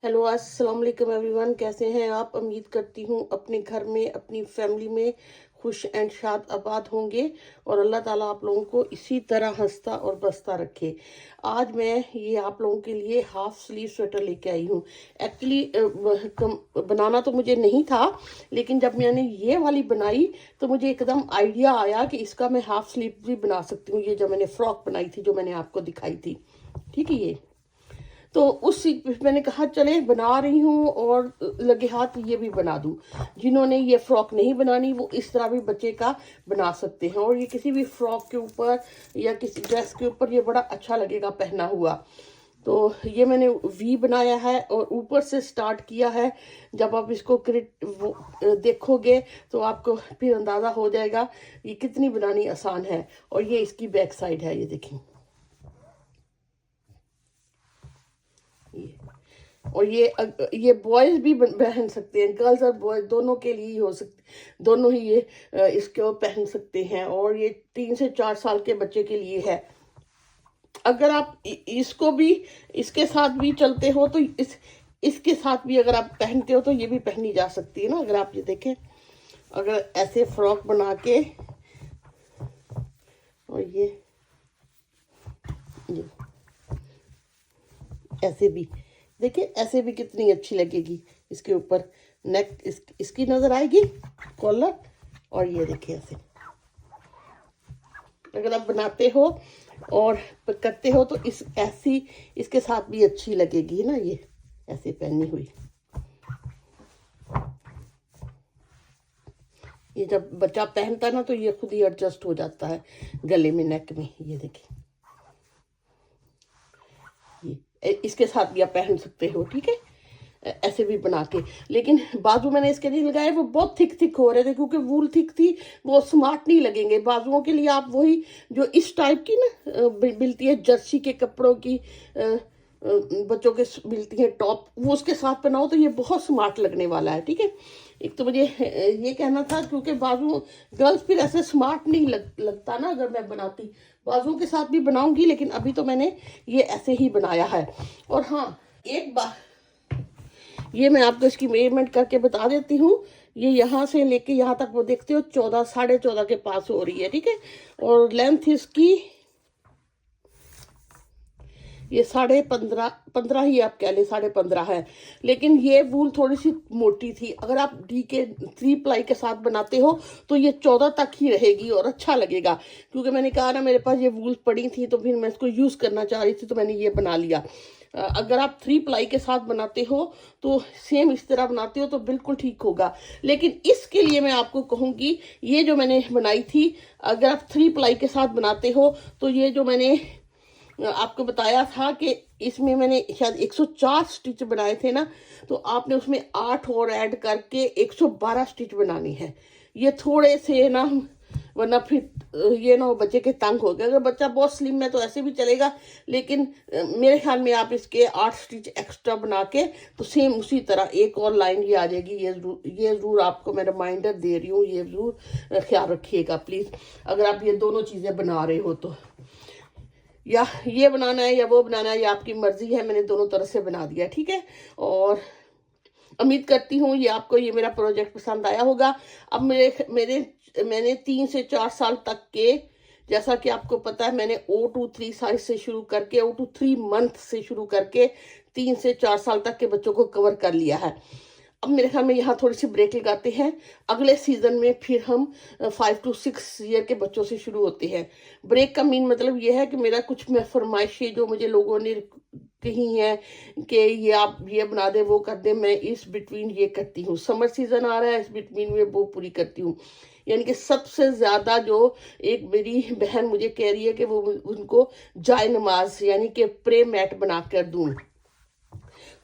Hello अस्सलाम वालेकुम everyone, कैसे हैं आप। उम्मीद करती हूँ अपने घर में अपनी फैमिली में खुश एंड शाद आबाद होंगे और अल्लाह ताला आप लोगों को इसी तरह हंसता और बसता रखे। आज मैं ये आप लोगों के लिए हाफ स्लीव स्वेटर लेके आई हूँ। एक्चुअली बनाना तो मुझे नहीं था, लेकिन जब मैंने ये वाली बनाई तो मुझे एकदम आइडिया आया कि इसका मैं हाफ स्लीव भी बना सकती हूँ। ये जो मैंने फ्रॉक बनाई थी, जो मैंने आपको दिखाई थी, ठीक है। ये तो उस मैंने कहा चले बना रही हूँ और लगे हाथ ये भी बना दूँ। जिन्होंने ये फ्रॉक नहीं बनानी वो इस तरह भी बच्चे का बना सकते हैं, और ये किसी भी फ्रॉक के ऊपर या किसी ड्रेस के ऊपर ये बड़ा अच्छा लगेगा पहना हुआ। तो ये मैंने वी बनाया है और ऊपर से स्टार्ट किया है। जब आप इसको देखोगे तो आपको फिर अंदाज़ा हो जाएगा ये कितनी बनानी आसान है। और ये इसकी बैक साइड है, ये देखें। ये और ये बॉयज भी पहन सकते हैं, गर्ल्स और बॉयज दोनों के लिए ही हो सकते, दोनों ही ये इसको पहन सकते हैं। और ये 3 से 4 साल के बच्चे के लिए है। अगर आप इसको भी इसके साथ भी चलते हो तो इसके साथ भी अगर आप पहनते हो तो ये भी पहनी जा सकती है ना। अगर आप ये देखें, अगर ऐसे फ्रॉक बना के और ये ऐसे भी देखिए, ऐसे भी कितनी अच्छी लगेगी। इसके ऊपर नेक इसकी नजर आएगी, कॉलर, और ये देखिए ऐसे अगर आप बनाते हो और करते हो तो ऐसी इसके साथ भी अच्छी लगेगी ना। ये ऐसे पहनी हुई, ये जब बच्चा पहनता है ना तो ये खुद ही एडजस्ट हो जाता है गले में, नेक में। ये देखिए, ये इसके साथ भी आप पहन सकते हो, ठीक है, ऐसे भी बना के। लेकिन बाजू मैंने इसके नहीं लगाए, वो बहुत थिक थिक हो रहे थे क्योंकि वूल थिक थी, वो स्मार्ट नहीं लगेंगे। बाजुओं के लिए आप वही जो इस टाइप की ना मिलती है जर्सी के कपड़ों की, बच्चों के मिलती है टॉप, वो उसके साथ बनाओ तो ये बहुत स्मार्ट लगने वाला है, ठीक है। एक तो मुझे ये कहना था क्योंकि बाजू गर्ल्स फिर ऐसे स्मार्ट नहीं लगता ना अगर मैं बनाती। बाजुओं के साथ भी बनाऊंगी, लेकिन अभी तो मैंने ये ऐसे ही बनाया है। और हाँ, एक बार ये मैं आपको इसकी मेजरमेंट करके बता देती हूँ। ये यहाँ से लेके यहाँ तक वो देखते हो 14, 14.5 के पास हो रही है, ठीक है। और लेंथ इसकी ये 15.5, 15 ही आप कह लें, 15.5 है। लेकिन ये वूल थोड़ी सी मोटी थी। अगर आप डी के 3 प्लाई के साथ बनाते हो तो ये 14 तक ही रहेगी और अच्छा लगेगा। क्योंकि मैंने कहा ना, मेरे पास ये वूल पड़ी थी तो फिर मैं इसको यूज़ करना चाह रही थी तो मैंने ये बना लिया। अगर आप 3 प्लाई के साथ बनाते हो तो सेम इस तरह बनाते हो तो बिल्कुल ठीक होगा। लेकिन इसके लिए मैं आपको कहूँगी, ये जो मैंने बनाई थी, अगर आप 3 प्लाई के साथ बनाते हो तो ये जो मैंने आपको बताया था कि इसमें मैंने शायद 104 स्टिच बनाए थे ना, तो आपने उसमें 8 और ऐड करके 112 स्टिच बनानी है। ये थोड़े से ना, वरना फिर ये ना हो बच्चे के तंग हो गए। अगर बच्चा बहुत स्लिम है तो ऐसे भी चलेगा, लेकिन मेरे ख्याल में आप इसके 8 स्टिच एक्स्ट्रा बना के तो सेम उसी तरह एक और लाइन ये आ जाएगी। ये ज़रूर आपको मैं रिमाइंडर दे रही हूँ, ये ज़रूर ख्याल रखिएगा प्लीज़, अगर आप ये दोनों चीज़ें बना रहे हो तो। या ये बनाना है या वो बनाना है, ये आपकी मर्जी है। मैंने दोनों तरह से बना दिया, ठीक है। और उम्मीद करती हूँ ये आपको ये मेरा प्रोजेक्ट पसंद आया होगा। अब मैंने 3 से 4 साल तक के, जैसा कि आपको पता है, मैंने O to 3 साइज से शुरू करके O to 3 मंथ से शुरू करके 3 से 4 साल तक के बच्चों को कवर कर लिया है। अब मेरे ख्याल में यहाँ थोड़ी सी ब्रेक लगाते हैं। अगले सीजन में फिर हम 5 to 6 ईयर के बच्चों से शुरू होते हैं। ब्रेक का मीन मतलब ये है कि मेरा कुछ फरमाइशें जो मुझे लोगों ने कही हैं कि ये आप ये बना दे, वो कर दे, मैं इस बिटवीन ये करती हूँ। समर सीजन आ रहा है, इस बिटवीन में वो पूरी करती हूँ। यानी कि सबसे ज्यादा जो एक मेरी बहन मुझे कह रही है कि वो उनको जाय नमाज यानी कि प्रे मैट बना कर दूँ,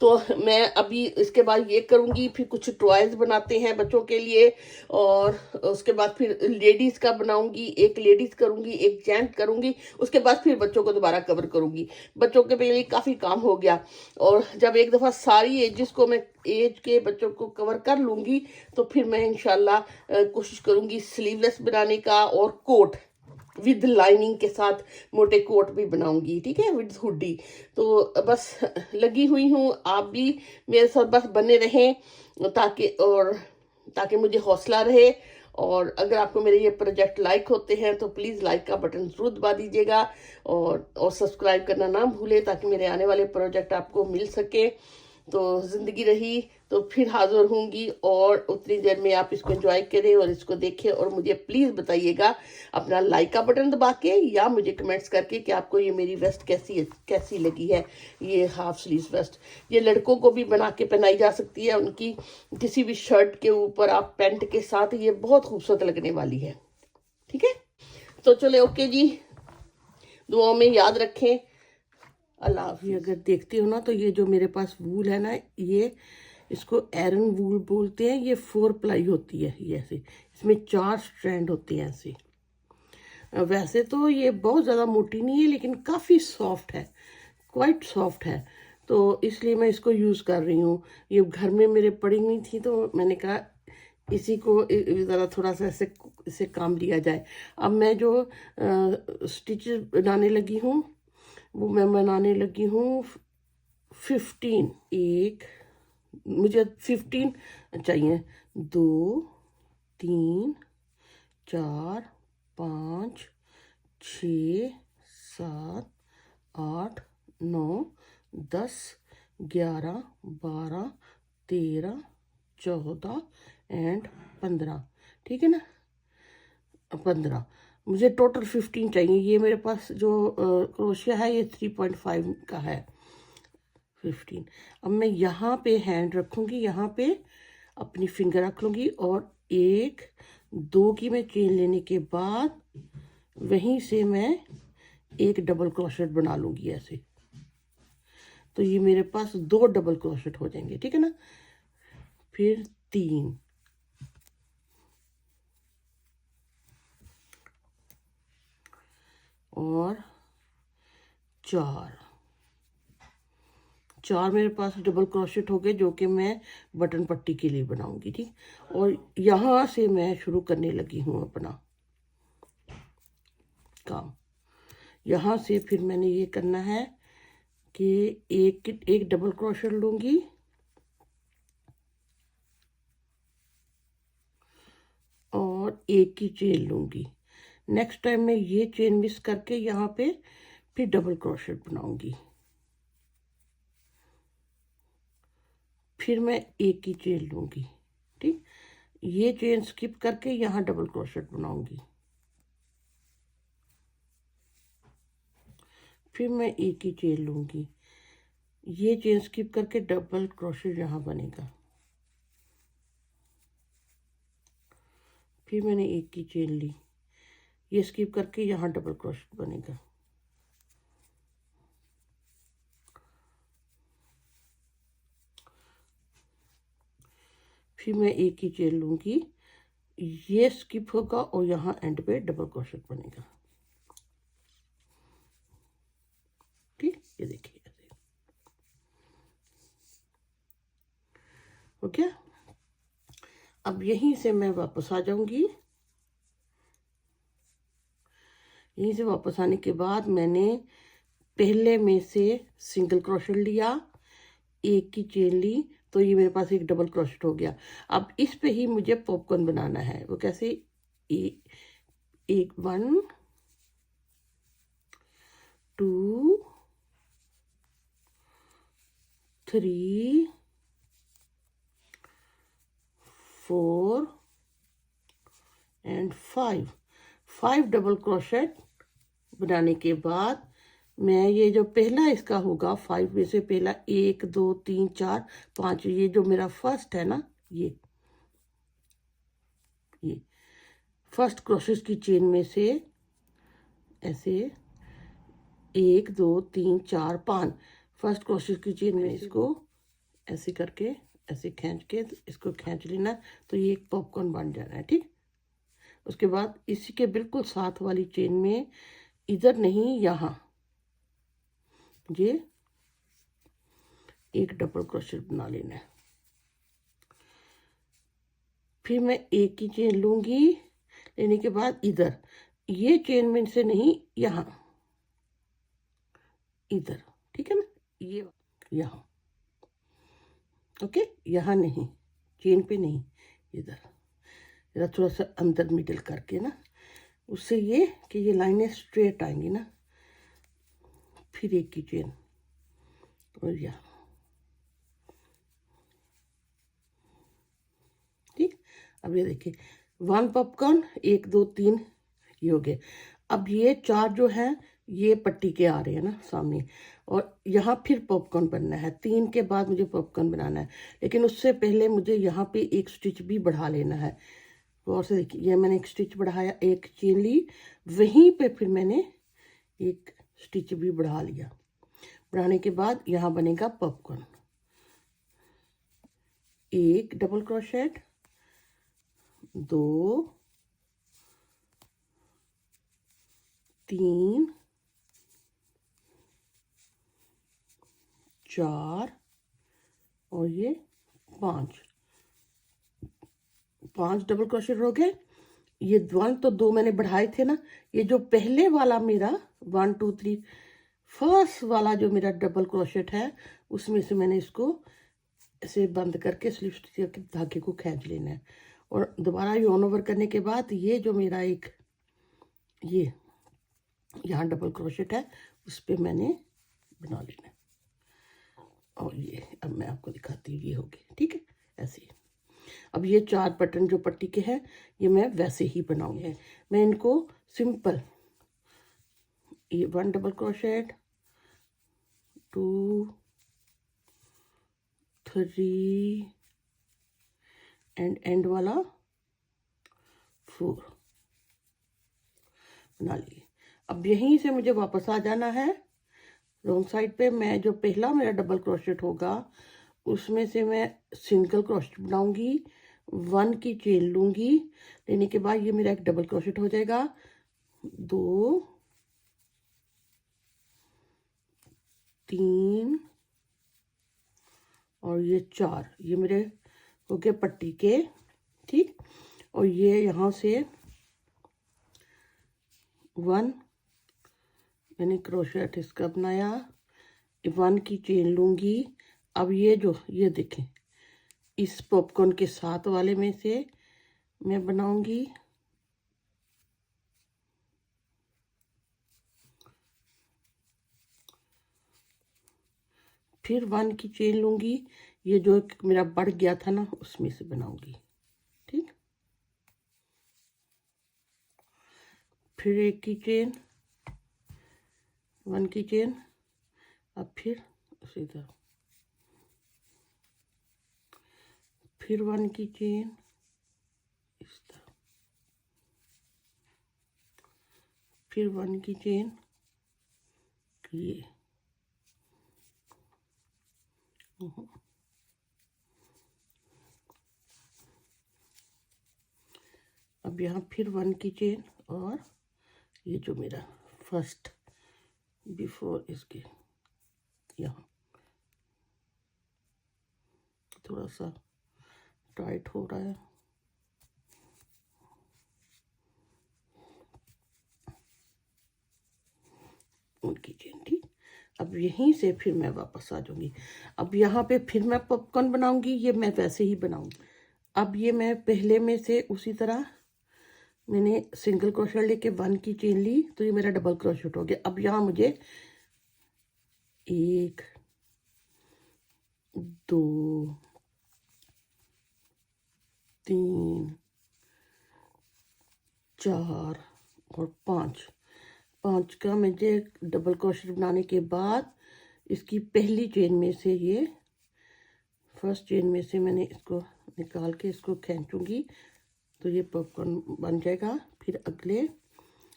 तो मैं अभी इसके बाद ये करूँगी। फिर कुछ टॉयज बनाते हैं बच्चों के लिए, और उसके बाद फिर लेडीज़ का बनाऊँगी, एक लेडीज़ करूँगी, एक जेंट करूँगी, उसके बाद फिर बच्चों को दोबारा कवर करूँगी। बच्चों के लिए काफ़ी काम हो गया, और जब एक दफ़ा सारी एजेस को मैं एज के बच्चों को कवर कर लूँगी तो फिर मैं इंशाल्लाह कोशिश करूँगी स्लीवलेस बनाने का और कोट, विद लाइनिंग के साथ मोटे कोट भी बनाऊंगी, ठीक है, विद हुडी। तो बस लगी हुई हूँ, आप भी मेरे साथ बस बने रहें ताकि मुझे हौसला रहे। और अगर आपको मेरे ये प्रोजेक्ट लाइक होते हैं तो प्लीज़ लाइक का बटन ज़रूर दबा दीजिएगा, और सब्सक्राइब करना ना भूलें ताकि मेरे आने वाले प्रोजेक्ट आपको मिल सके। तो ज़िंदगी रही तो फिर हाजिर होंगी, और उतनी देर में आप इसको एंजॉय करें और इसको देखें, और मुझे प्लीज़ बताइएगा अपना लाइक का बटन दबा के या मुझे कमेंट्स करके कि आपको ये मेरी वेस्ट कैसी लगी है। ये हाफ स्लीव वेस्ट ये लड़कों को भी बना के पहनाई जा सकती है, उनकी किसी भी शर्ट के ऊपर आप पैंट के साथ, ये बहुत खूबसूरत लगने वाली है, ठीक है। तो चले, ओके जी, दुआओं में याद रखें। अल्लाह हाफ़िज़। अगर देखते हो ना तो ये जो मेरे पास वूल है ना, ये इसको एरन वूल बोलते हैं। ये 4 प्लाई होती है, ये ऐसे, इसमें 4 स्ट्रैंड होते हैं ऐसे। वैसे तो ये बहुत ज़्यादा मोटी नहीं है लेकिन काफ़ी सॉफ्ट है, क्वाइट सॉफ्ट है, तो इसलिए मैं इसको यूज़ कर रही हूँ। ये घर में मेरे पड़ी हुई थी तो मैंने कहा इसी को ज़रा थोड़ा सा इससे काम लिया जाए। अब मैं जो स्टिचेस बनाने लगी हूँ वो मैं बनाने लगी हूँ 15। एक मुझे 15 चाहिए, 2 3 4 5 6 7 8 9 10 11 12 13 14 एंड 15, ठीक है ना, 15। मुझे टोटल 15 चाहिए। ये मेरे पास जो क्रोशिया है ये 3.5 का है, 15। अब मैं यहाँ पे हैंड रखूँगी, यहाँ पे अपनी फिंगर रख लूँगी, और 1 2 की मैं चेन लेने के बाद वहीं से मैं एक डबल क्रोशेट बना लूँगी ऐसे। तो ये मेरे पास 2 डबल क्रोशेट हो जाएंगे, ठीक है ना। फिर 3 और 4 मेरे पास डबल क्रोशेट हो गए, जो कि मैं बटन पट्टी के लिए बनाऊंगी, ठीक। और यहाँ से मैं शुरू करने लगी हूँ अपना काम। यहाँ से फिर मैंने ये करना है कि एक डबल क्रोशेट लूँगी, और एक की चेन लूँगी। नेक्स्ट टाइम मैं ये चेन मिस करके यहाँ पे फिर डबल क्रोशेट बनाऊंगी, फिर मैं एक की चेन लूँगी, ठीक। ये चेन स्किप करके यहाँ डबल क्रोशेट बनाऊंगी, फिर मैं एक की चेन लूँगी, ये चेन स्किप करके डबल क्रोशेट यहाँ बनेगा, फिर मैंने एक की चेन ली, ये स्किप करके यहाँ डबल क्रोशेट बनेगा, फिर मैं एक की चेन लूँगी, ये स्किप होगा और यहाँ एंड पे डबल क्रोशेट बनेगा, ठीक। ये देखिए ऐसे हो गया। अब यहीं से मैं वापस आ जाऊंगी। यहीं से वापस आने के बाद मैंने पहले में से सिंगल क्रोशेट लिया, एक की चेन ली, तो ये मेरे पास एक डबल क्रोशेट हो गया। अब इस पे ही मुझे पॉपकॉर्न बनाना है। वो कैसे, एक 1 2 3 4 एंड 5 डबल क्रोशेट बनाने के बाद मैं ये जो पहला इसका होगा 5 में से पहला 1 2 3 4 5, ये जो मेरा फर्स्ट है ना, ये फर्स्ट क्रोशेट की चेन में से ऐसे 1 2 3 4 5 फर्स्ट क्रोशेट की चेन में इसको ऐसे करके ऐसे खींच के इसको खींच लेना, तो ये एक पॉपकॉर्न बन जाना है, ठीक। उसके बाद इसी के बिल्कुल साथ वाली चेन में, इधर नहीं यहाँ, ये एक डबल क्रोशेट बना लेना है। फिर मैं एक की चेन लूँगी, लेने के बाद इधर ये चेन में से नहीं, यहाँ इधर, ठीक है ना, ये यहाँ, ओके, यहाँ नहीं, चेन पे नहीं, इधर इधर थोड़ा सा अंदर मिडल करके ना, उससे ये कि ये लाइनें स्ट्रेट आएंगी ना। फिर एक की चेन और यहाँ, ठीक। अब ये देखिए 1 पॉपकॉर्न, 1 2 3 ये हो गए। अब ये 4 जो है ये पट्टी के आ रहे हैं ना सामने, और यहाँ फिर पॉपकॉर्न बनना है। 3 के बाद मुझे पॉपकॉर्न बनाना है, लेकिन उससे पहले मुझे यहाँ पे एक स्टिच भी बढ़ा लेना है। गौर से देखिए, ये मैंने एक स्टिच बढ़ाया, एक चेन ली, वहीं पे फिर मैंने एक स्टिच भी बढ़ा लिया। बढ़ाने के बाद यहाँ बनेगा पॉपकॉर्न। एक डबल क्रोशेट, 2 3 4 और ये 5 डबल क्रोशेट हो गए। ये 1 तो 2 मैंने बढ़ाए थे ना, ये जो पहले वाला मेरा 1 2 3 फर्स्ट वाला जो मेरा डबल क्रोशेट है, उसमें से मैंने इसको ऐसे बंद करके स्लिप स्टिच करके धागे को खींच लेना है। और दोबारा यॉर्न ओवर करने के बाद ये जो मेरा एक ये यहाँ डबल क्रोशेट है, उस पर मैंने बना लेना है। और ये अब मैं आपको दिखाती हूँ, ये हो गई, ठीक है, ऐसे ही। अब ये 4 बटन जो पट्टी के हैं, ये मैं वैसे ही बनाऊंगी। मैं इनको सिंपल, ये 1 डबल क्रोशेट, 2 3 एंड वाला 4 बना लिए। अब यहीं से मुझे वापस आ जाना है रॉन्ग साइड पे। मैं जो पहला मेरा डबल क्रोशेट होगा, उसमें से मैं सिंगल क्रोशेट बनाऊंगी, 1 की चेन लूंगी, लेने के बाद ये मेरा एक डबल क्रोशेट हो जाएगा, 2 3 और ये 4, ये मेरे हो गए पट्टी के, ठीक। और ये यहाँ से 1 मैंने क्रोशेट इसका बनाया, 1 की चेन लूंगी। अब ये जो ये देखें, इस पॉपकॉर्न के साथ वाले में से मैं बनाऊंगी, फिर 1 की चेन लूंगी, ये जो मेरा बढ़ गया था ना, उसमें से बनाऊंगी, ठीक। फिर 1 की चेन, 1 की चेन, अब फिर उसी तरह फिर 1 की चेन, इस तरह, फिर 1 की चेन, ये अब यहाँ फिर 1 की चेन, और ये जो मेरा फर्स्ट बिफोर इसके यहाँ थोड़ा सा टाइट हो रहा है, उनकी चेन, ठीक। अब यहीं से फिर मैं वापस आ जाऊंगी। अब यहाँ पे फिर मैं पॉपकॉर्न बनाऊंगी, ये मैं वैसे ही बनाऊंगी। अब ये मैं पहले में से उसी तरह मैंने सिंगल क्रोशेट लेके 1 की चेन ली, तो ये मेरा डबल क्रोशेट हो गया। अब यहाँ मुझे 1 2 3 4 और 5 का मुझे डबल क्रोशेट बनाने के बाद इसकी पहली चेन में से, ये फर्स्ट चेन में से मैंने इसको निकाल के इसको खींचूंगी, तो ये पॉपकॉर्न बन जाएगा। फिर अगले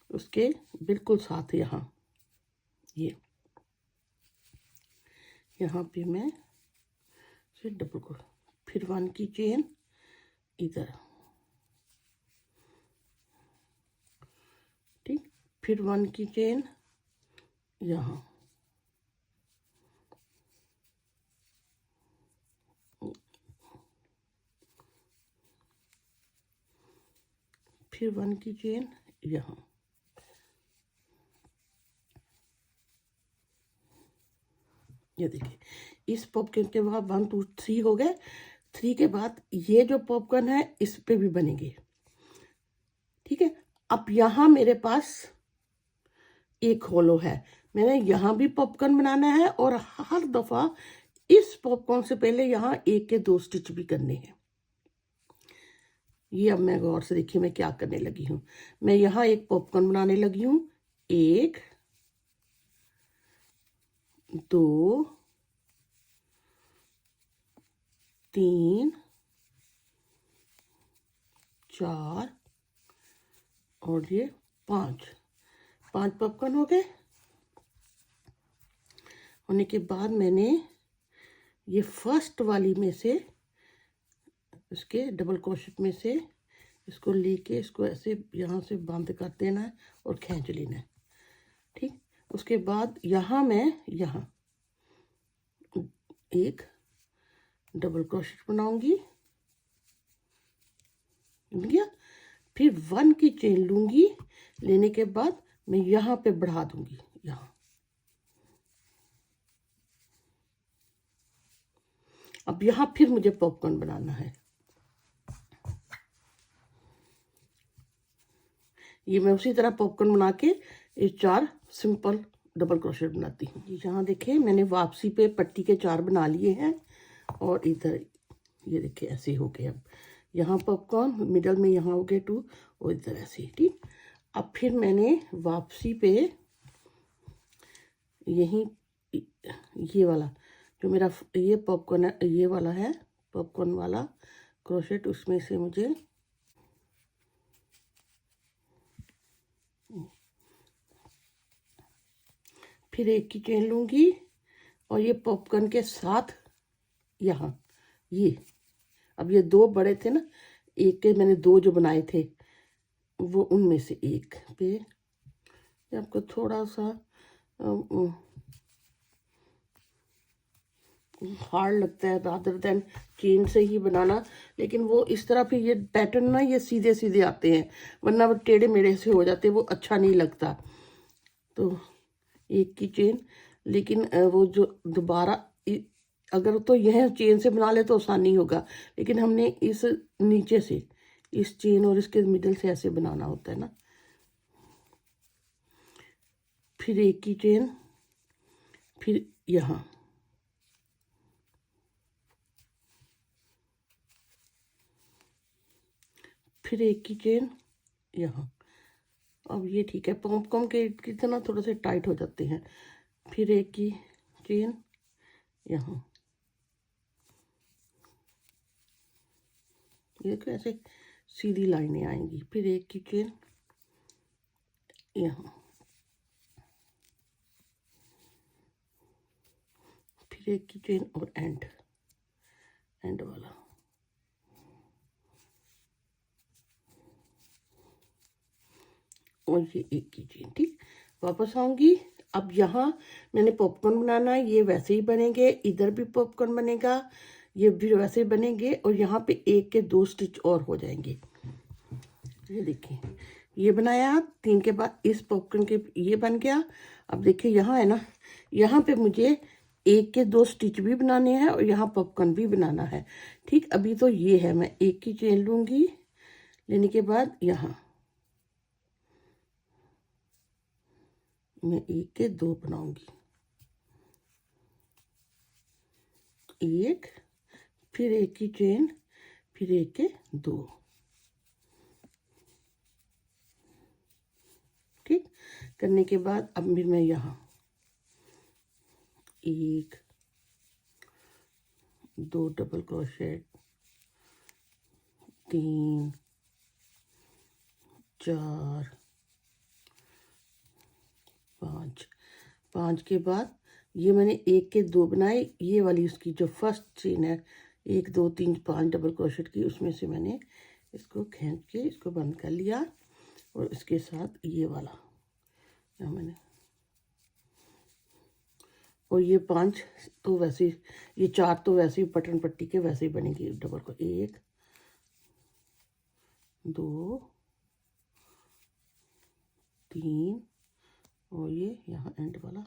उसके बिल्कुल साथ यहाँ पे मैं फिर डबल को, फिर 1 की चेन इधर, ठीक। फिर 1 की चेन यहाँ, फिर 1 की चेन यहाँ, ये देखिए, इस पॉपकॉर्न के बाद 1 2 3 हो गए। 3 के बाद ये जो पॉपकॉर्न है इस पे भी बनेंगे, ठीक है। अब यहाँ मेरे पास एक होलो है, मैंने यहाँ भी पॉपकॉर्न बनाना है और हर दफा इस पॉपकॉर्न से पहले यहाँ 1 के 2 स्टिच भी करने हैं। ये अब मैं गौर से देखिए मैं क्या करने लगी हूँ। मैं यहाँ एक पॉपकॉर्न बनाने लगी हूँ, 1 2 3 4 और ये 5 पॉपकॉर्न हो गए। होने के बाद मैंने ये फर्स्ट वाली में से इसके डबल क्रोशेट में से इसको लेके इसको ऐसे यहाँ से बंद कर देना है और खींच लेना है, ठीक। उसके बाद यहाँ मैं यहाँ एक डबल क्रोशेट बनाऊंगी, गया। फिर 1 की चेन लूंगी, लेने के बाद मैं यहाँ पे बढ़ा दूंगी, यहाँ। अब यहाँ फिर मुझे पॉपकॉर्न बनाना है। ये मैं उसी तरह पॉपकॉर्न बना के ये 4 सिंपल डबल क्रोशेट बनाती हूँ। यहाँ देखिए मैंने वापसी पे पट्टी के 4 बना लिए हैं और इधर ये देखिए ऐसे हो गए। अब यहाँ पॉपकॉर्न मिडल में यहाँ हो गए 2 और इधर ऐसे, ठीक। अब फिर मैंने वापसी पे यहीं ये वाला जो मेरा ये पॉपकॉर्न है, ये वाला है पॉपकॉर्न वाला क्रोशेट, उसमें से मुझे फिर 1 की चेन लूंगी और ये पॉपकॉर्न के साथ यहाँ ये, अब ये 2 बड़े थे ना, एक के मैंने 2 जो बनाए थे वो उनमें से एक पे आपको थोड़ा सा हार्ड लगता है रादर देन चेन से ही बनाना, लेकिन वो इस तरह फिर ये पैटर्न ना ये सीधे सीधे आते हैं, वरना वो टेढ़े मेढ़े से हो जाते, वो अच्छा नहीं लगता। तो 1 की चेन, लेकिन वो जो दोबारा अगर तो यह चेन से बना ले तो आसानी होगा, लेकिन हमने इस नीचे से इस चेन और इसके मिडल से ऐसे बनाना होता है ना। फिर 1 की चेन, फिर यहाँ फिर 1 की चेन यहाँ। अब ये ठीक है, पॉपकॉर्न के कितना थोड़ा से टाइट हो जाते हैं। फिर 1 की चेन यहाँ, ये तो ऐसे सीधी लाइनें आएंगी। फिर 1 की चेन यहाँ, फिर 1 की चेन और एंड वाला, और ये 1 की चेन, ठीक। वापस आऊंगी। अब यहाँ मैंने पॉपकॉर्न बनाना है, ये वैसे ही बनेंगे, इधर भी पॉपकॉर्न बनेगा, ये भी वैसे ही बनेंगे, और यहाँ पे 1 के 2 स्टिच और हो जाएंगे। ये देखिए ये बनाया, 3 के बाद इस पॉपकॉर्न के ये बन गया। अब देखिए यहाँ है ना, यहाँ पे मुझे 1 के 2 स्टिच भी बनाने हैं और यहाँ पॉपकॉर्न भी बनाना है, ठीक। अभी तो ये है, मैं 1 की चेन लूंगी, लेने के बाद यहाँ मैं 1 के 2 बनाऊंगी, 1 फिर 1 की चेन, फिर 1 के 2, ठीक। करने के बाद अब फिर मैं यहाँ 1 2 डबल क्रोशेट, 3 4 5 के बाद ये मैंने 1 के 2 बनाए, ये वाली उसकी जो फर्स्ट चेन है 1 2 3 5 डबल क्रोशेट की, उसमें से मैंने इसको खींच के इसको बंद कर लिया, और इसके साथ ये वाला मैंने, और ये 5 तो वैसे, ये 4 तो वैसे ही बटन पट्टी के वैसे ही बनेंगे डबल को, 1 2 3 और ये यहाँ एंड वाला,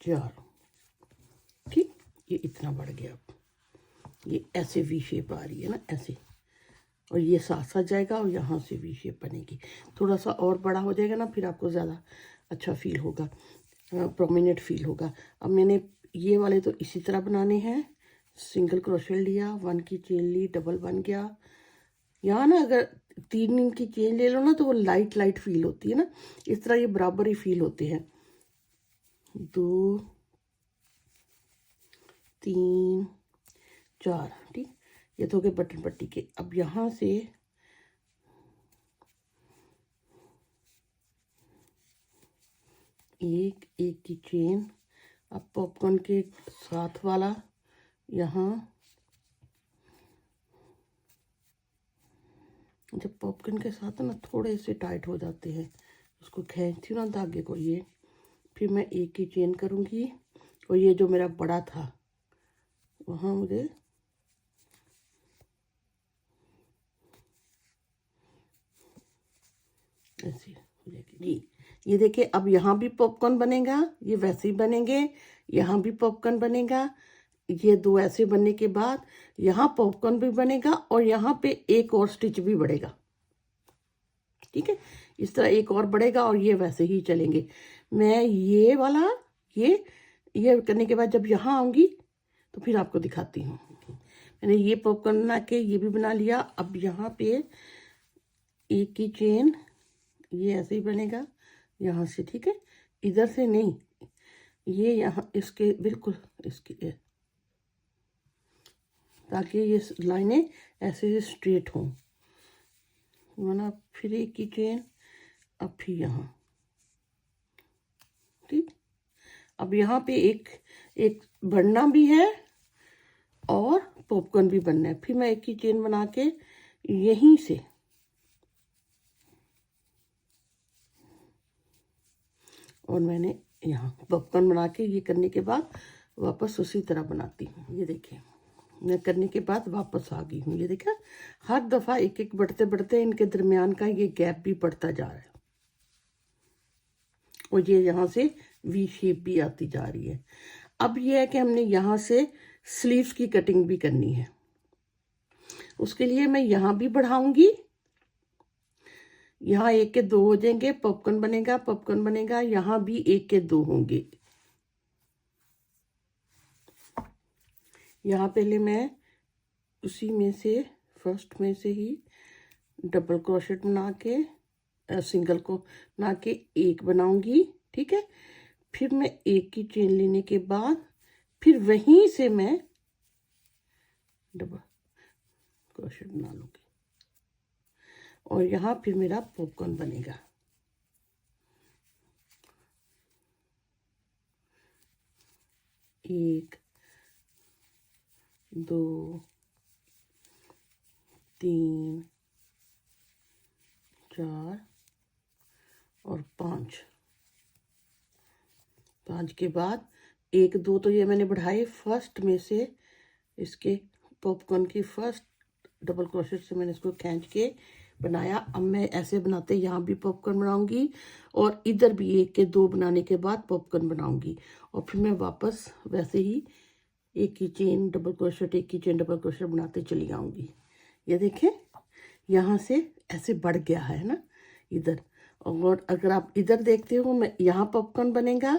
4, ठीक। ये इतना बढ़ गया, अब ये ऐसे वी शेप आ रही है ना, ऐसे, और ये साथ साथ जाएगा और यहाँ से वी शेप बनेगी। थोड़ा सा और बड़ा हो जाएगा ना, फिर आपको ज़्यादा अच्छा फील होगा, प्रोमिनेंट फील होगा। अब मैंने ये वाले तो इसी तरह बनाने हैं। सिंगल क्रोशे लिया, 1 की चेन ली, डबल बन गया। यहाँ ना अगर 3 इंच की चेन ले लो ना तो वो लाइट लाइट फील होती है ना, इस तरह ये बराबर ही फील होते हैं। 2, 3, 4, ठीक। ये तो हो गए बटन पट्टी के। अब यहाँ से एक की चेन, अब पॉपकॉर्न के साथ वाला यहाँ, जब पॉपकॉर्न के साथ ना थोड़े से टाइट हो जाते हैं, उसको खींचती हूँ ना धागे को, ये फिर मैं एक की चेन करूँगी, और ये जो मेरा बड़ा था वहाँ मुझे ऐसे हो जाएगी जी। ये देखिए, अब यहाँ भी पॉपकॉर्न बनेगा, ये वैसे ही बनेंगे, यहाँ भी पॉपकॉर्न बनेगा। ये 2 ऐसे बनने के बाद यहाँ पॉपकॉर्न भी बनेगा और यहाँ पे एक और स्टिच भी बढ़ेगा, ठीक है। इस तरह एक और बढ़ेगा और ये वैसे ही चलेंगे। मैं ये वाला ये करने के बाद जब यहाँ आऊँगी तो फिर आपको दिखाती हूँ। मैंने ये पॉपकॉर्न बना के ये भी बना लिया। अब यहाँ पे एक की चेन, ये ऐसे ही बनेगा यहाँ से, ठीक है, इधर से नहीं, ये यहाँ इसके बिल्कुल इसके, ताकि ये लाइनें ऐसे स्ट्रेट हों, वरना फिर एक की चेन, अब फिर यहाँ, ठीक। अब यहाँ पे एक बढ़ना भी है और पॉपकॉर्न भी बनना है। फिर मैं एक की चेन बना के यहीं से और मैंने यहाँ पॉपकॉर्न बना के ये करने के बाद वापस उसी तरह बनाती हूँ। ये देखिए, मैं करने के बाद वापस आ गई हूँ। ये देखा, हर दफ़ा एक एक बढ़ते बढ़ते इनके दरमियान का ये गैप भी बढ़ता जा रहा है, और ये यहाँ से वी शेप भी आती जा रही है। अब ये है कि हमने यहाँ से स्लीव्स की कटिंग भी करनी है। उसके लिए मैं यहाँ भी बढ़ाऊंगी, यहाँ 1 के 2 हो जाएंगे, पॉपकॉर्न बनेगा, पॉपकॉर्न बनेगा, यहाँ भी 1 के 2 होंगे। यहाँ पहले मैं उसी में से फर्स्ट में से ही डबल क्रोशेट बना के सिंगल को बना के एक बनाऊंगी, ठीक है। फिर मैं 1 की चेन लेने के बाद फिर वहीं से मैं डबल क्रोशेट बना लूँगी, और यहाँ फिर मेरा पॉपकॉर्न बनेगा। एक, 2, 3, 4 और 5 के बाद 1, 2 तो ये मैंने बढ़ाए फर्स्ट में से, इसके पॉपकॉर्न की फर्स्ट डबल क्रोशेट से मैंने इसको खींच के बनाया। अब मैं ऐसे बनाते यहाँ भी पॉपकॉर्न बनाऊंगी और इधर भी 1 के 2 बनाने के बाद पॉपकॉर्न बनाऊंगी, और फिर मैं वापस वैसे ही 1 की चेन डबल क्रोशेट, 1 की चेन डबल क्रोशेट बनाते चली आऊँगी। ये देखें, यहाँ से ऐसे बढ़ गया है ना इधर, और अगर आप इधर देखते हो, मैं यहाँ पॉपकॉर्न बनेगा,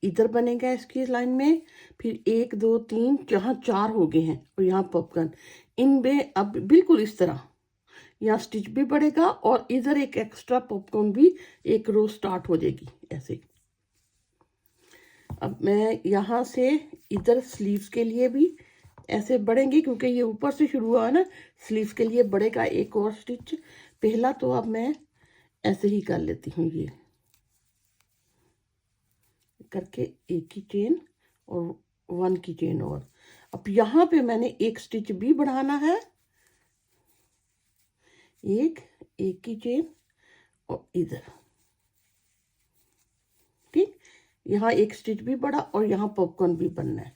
इधर बनेगा इसकी लाइन में, फिर 1, 2, 3, जहाँ 4 हो गए हैं, और यहाँ पॉपकॉर्न, इनमें अब बिल्कुल इस तरह यहाँ स्टिच भी बढ़ेगा और इधर एक एक्स्ट्रा पॉपकॉर्न भी एक रो स्टार्ट हो जाएगी ऐसे। अब मैं यहाँ से इधर स्लीव्स के लिए भी ऐसे बढ़ेंगे, क्योंकि ये ऊपर से शुरू हुआ है ना, स्लीव्स के लिए बढ़ेगा एक और स्टिच पहला। तो अब मैं ऐसे ही कर लेती हूँ, ये करके 1 की चेन और 1 की चेन, और अब यहाँ पे मैंने एक स्टिच भी बढ़ाना है, एक की चेन और इधर, ठीक। यहाँ एक स्टिच भी बढ़ा और यहाँ पॉपकॉर्न भी बनना है,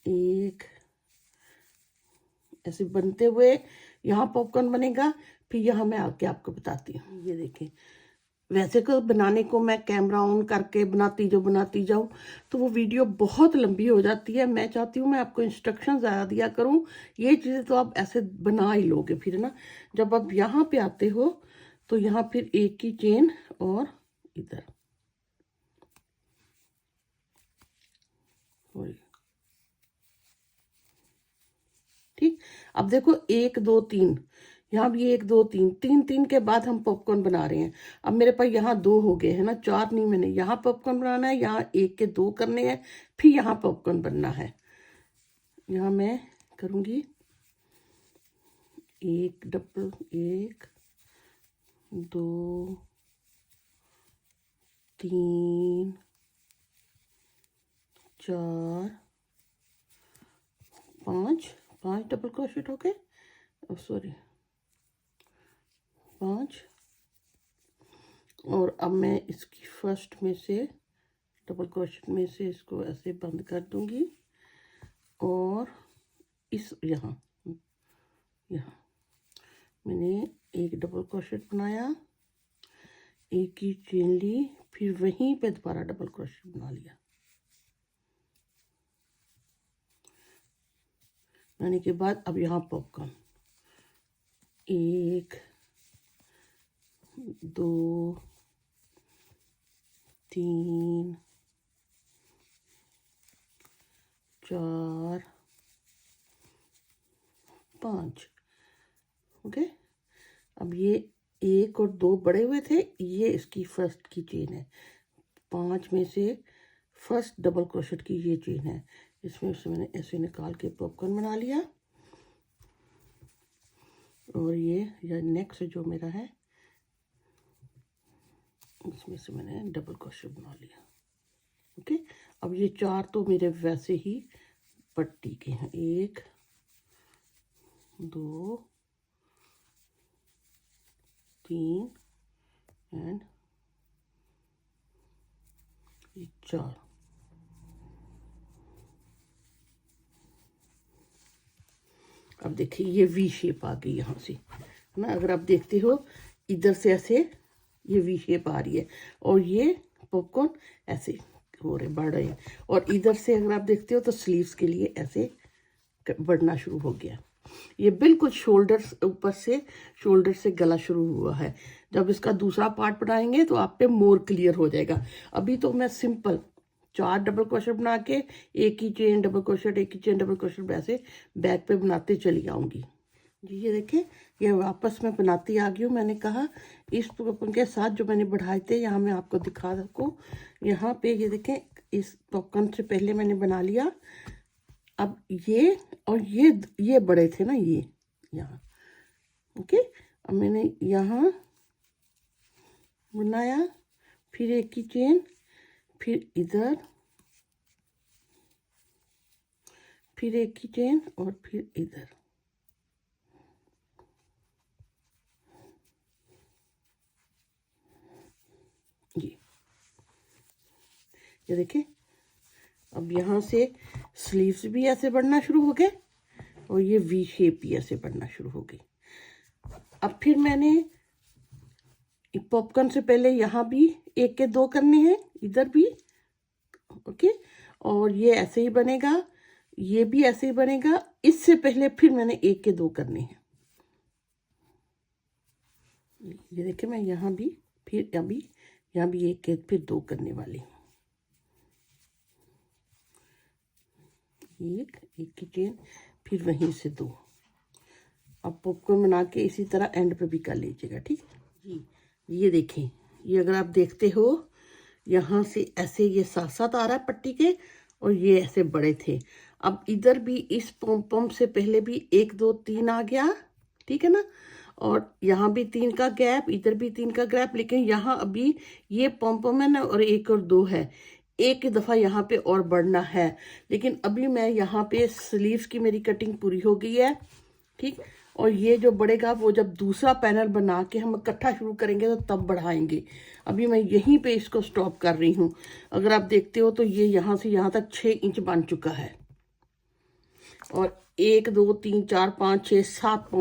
एक ऐसे बनते हुए यहाँ पॉपकॉर्न बनेगा। फिर यहाँ मैं आके आपको बताती हूँ। ये देखें, वैसे तो बनाने को मैं कैमरा ऑन करके बनाती जाऊँ तो वो वीडियो बहुत लंबी हो जाती है। मैं चाहती हूँ मैं आपको इंस्ट्रक्शन ज़्यादा दिया करूँ, ये चीज़ें तो आप ऐसे बना ही लोगे फिर ना। जब आप यहाँ पे आते हो तो यहाँ फिर एक की चेन और इधर ठीक। अब देखो 1 2 3, यहाँ भी 1 2 3, 3 3 के बाद हम पॉपकॉर्न बना रहे हैं। अब मेरे पास यहाँ 2 हो गए हैं ना, 4 नहीं। मैंने यहाँ पॉपकॉर्न बनाना है, यहाँ 1 के 2 करने हैं, फिर यहाँ पॉपकॉर्न बनना है। यहाँ मैं करूँगी 1 डबल 1 2 3 4 5 डबल क्रोशेट हो गए, सॉरी 5। और अब मैं इसकी फर्स्ट में से डबल क्रोशेट में से इसको ऐसे बंद कर दूंगी और इस यहाँ मैंने एक डबल क्रोशेट बनाया, एक की चेन ली, फिर वहीं पे दोबारा डबल क्रोशेट बना लिया। बनाने के बाद अब यहाँ पॉपकॉर्न 1 2 3 4 5। ओके, अब ये 1 और 2 बड़े हुए थे, ये इसकी फर्स्ट की चेन है। 5 में से फर्स्ट डबल क्रोशेट की ये चेन है, इसमें से मैंने ऐसे निकाल के पॉपकॉर्न बना लिया। और ये नेक्स्ट जो मेरा है इसमें से मैंने डबल क्रोशेट बना लिया। ओके, अब ये 4 तो मेरे वैसे ही पट्टी के हैं, 1 2 3 एंड 4। अब देखिए ये वी शेप आ गई यहाँ से, है ना। अगर आप देखते हो इधर से ऐसे ये वी शेप आ रही है और ये पॉपकॉर्न ऐसे हो रहे बढ़ रहे हैं। और इधर से अगर आप देखते हो तो स्लीव्स के लिए ऐसे बढ़ना शुरू हो गया। ये बिल्कुल शोल्डर ऊपर से शोल्डर से गला शुरू हुआ है। जब इसका दूसरा पार्ट बनाएंगे तो आप पे मोर क्लियर हो जाएगा। अभी तो मैं सिंपल 4 डबल क्रोशेट बना के एक ही चेन डबल क्रोशेट, एक ही चेन डबल क्रोशेट वैसे बैक पे बनाते चली आऊंगी जी। ये देखें, ये वापस मैं बनाती आ गई हूँ। मैंने कहा इस पॉपकॉर्न के साथ जो मैंने बढ़ाए थे, यहाँ मैं आपको दिखा सकूँ। यहाँ पे ये देखें, इस पॉपकॉर्न से पहले मैंने बना लिया। अब ये और ये बड़े थे ना, ये यहाँ। ओके, अब मैंने यहाँ बनाया, फिर एक की चेन, फिर इधर, फिर एक की चेन और फिर इधर। ये देखिए, अब यहाँ से स्लीव्स भी ऐसे बढ़ना शुरू हो गए और ये वी शेप भी ऐसे बढ़ना शुरू हो गई। अब फिर मैंने पॉपकॉर्न से पहले यहाँ भी 1 के 2 करने हैं, इधर भी। ओके, और ये ऐसे ही बनेगा, ये भी ऐसे ही बनेगा। इससे पहले फिर मैंने 1 के 2 करने हैं। ये देखिए, मैं यहाँ भी फिर अभी यहाँ भी 1 के फिर 2 करने वाली हूँ। एक की चेन, फिर वहीं से 2। अब पॉपकॉर्न बना के इसी तरह एंड पे भी कर लीजिएगा, ठीक जी। ये देखें, ये अगर आप देखते हो यहाँ से ऐसे ये साथ साथ आ रहा है पट्टी के, और ये ऐसे बड़े थे। अब इधर भी इस पॉम से पहले भी 1 2 3 आ गया, ठीक है ना। और यहाँ भी 3 का गैप, इधर भी 3 का गैप, लेकिन यहाँ अभी ये पॉम है ना, और 1 और 2 है। एक दफ़ा यहाँ पे और बढ़ना है, लेकिन अभी मैं यहाँ पे स्लीव्स की मेरी कटिंग पूरी हो गई है, ठीक। और ये जो बढ़ेगा वो जब दूसरा पैनल बना के हम इकट्ठा शुरू करेंगे तो तब बढ़ाएंगे। अभी मैं यहीं पे इसको स्टॉप कर रही हूँ। अगर आप देखते हो तो ये यहाँ से यहाँ तक 6 इंच बन चुका है। और 1 2 3 4 5 6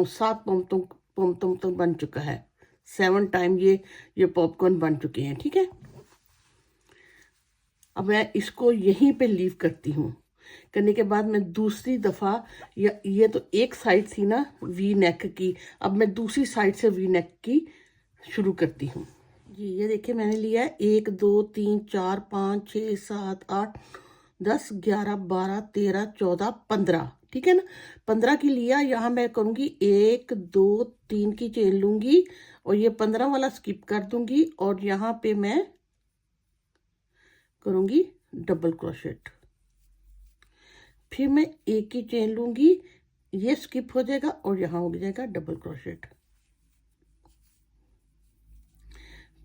7 पॉम तक बन चुका है। 7 टाइम ये पॉपकॉर्न बन चुके हैं, ठीक है। अब मैं इसको यहीं पे लीव करती हूँ। करने के बाद मैं दूसरी दफ़ा ये तो एक साइड थी ना वी नेक की, अब मैं दूसरी साइड से वी नेक की शुरू करती हूँ। जी ये देखिए मैंने लिया है 1 2 3 4 5 6 7 8 10 11 12 13 14 15, ठीक है ना। 15 की लिया, यहाँ मैं करूँगी 1 2 3 की चेन लूँगी और ये 15 वाला स्किप कर दूँगी और यहाँ पे मैं करूँगी डबल क्रोशेट। फिर मैं एक की चेन लूँगी, ये स्किप हो जाएगा और यहाँ हो जाएगा डबल क्रोशेट।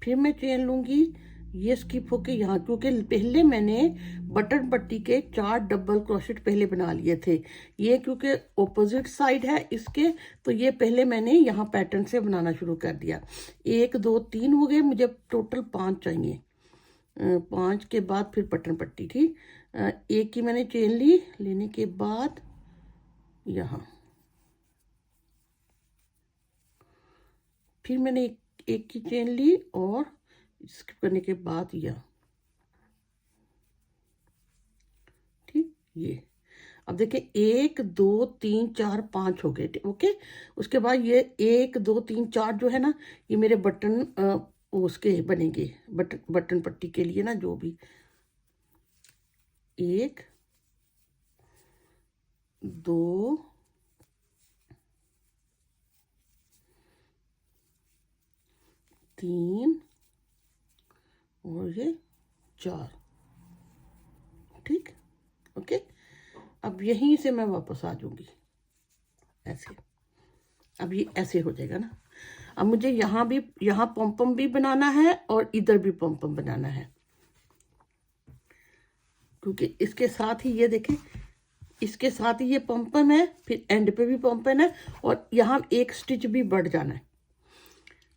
फिर मैं चेन लूँगी, ये स्किप होके यहाँ, क्योंकि पहले मैंने बटन पट्टी के 4 डबल क्रोशेट पहले बना लिए थे। ये क्योंकि ऑपोजिट साइड है इसके, तो ये पहले मैंने यहाँ पैटर्न से बनाना शुरू कर दिया। 1 2 3 हो गए, मुझे टोटल 5 चाहिए। 5 के बाद फिर बटन पट्टी थी। एक की मैंने चेन ली, लेने के बाद यहाँ फिर मैंने एक की चेन ली और स्किप करने के बाद यह, ठीक। ये अब देखिए 1 2 3 4 5 हो गए, ओके। उसके बाद ये 1 2 3 4 जो है ना, ये मेरे बटन उसके बनेंगे, बटन पट्टी के लिए ना, जो भी 1 2 3 और ये 4, ठीक, ओके। अब यहीं से मैं वापस आ जाऊंगी ऐसे। अब ये ऐसे हो जाएगा ना। अब मुझे यहाँ भी, यहाँ पॉम्पम भी बनाना है और इधर भी पॉम्पम बनाना है, क्योंकि इसके साथ ही ये देखें, इसके साथ ही ये पॉम्पम है, फिर एंड पे भी पॉम्पम है और यहाँ एक स्टिच भी बढ़ जाना है।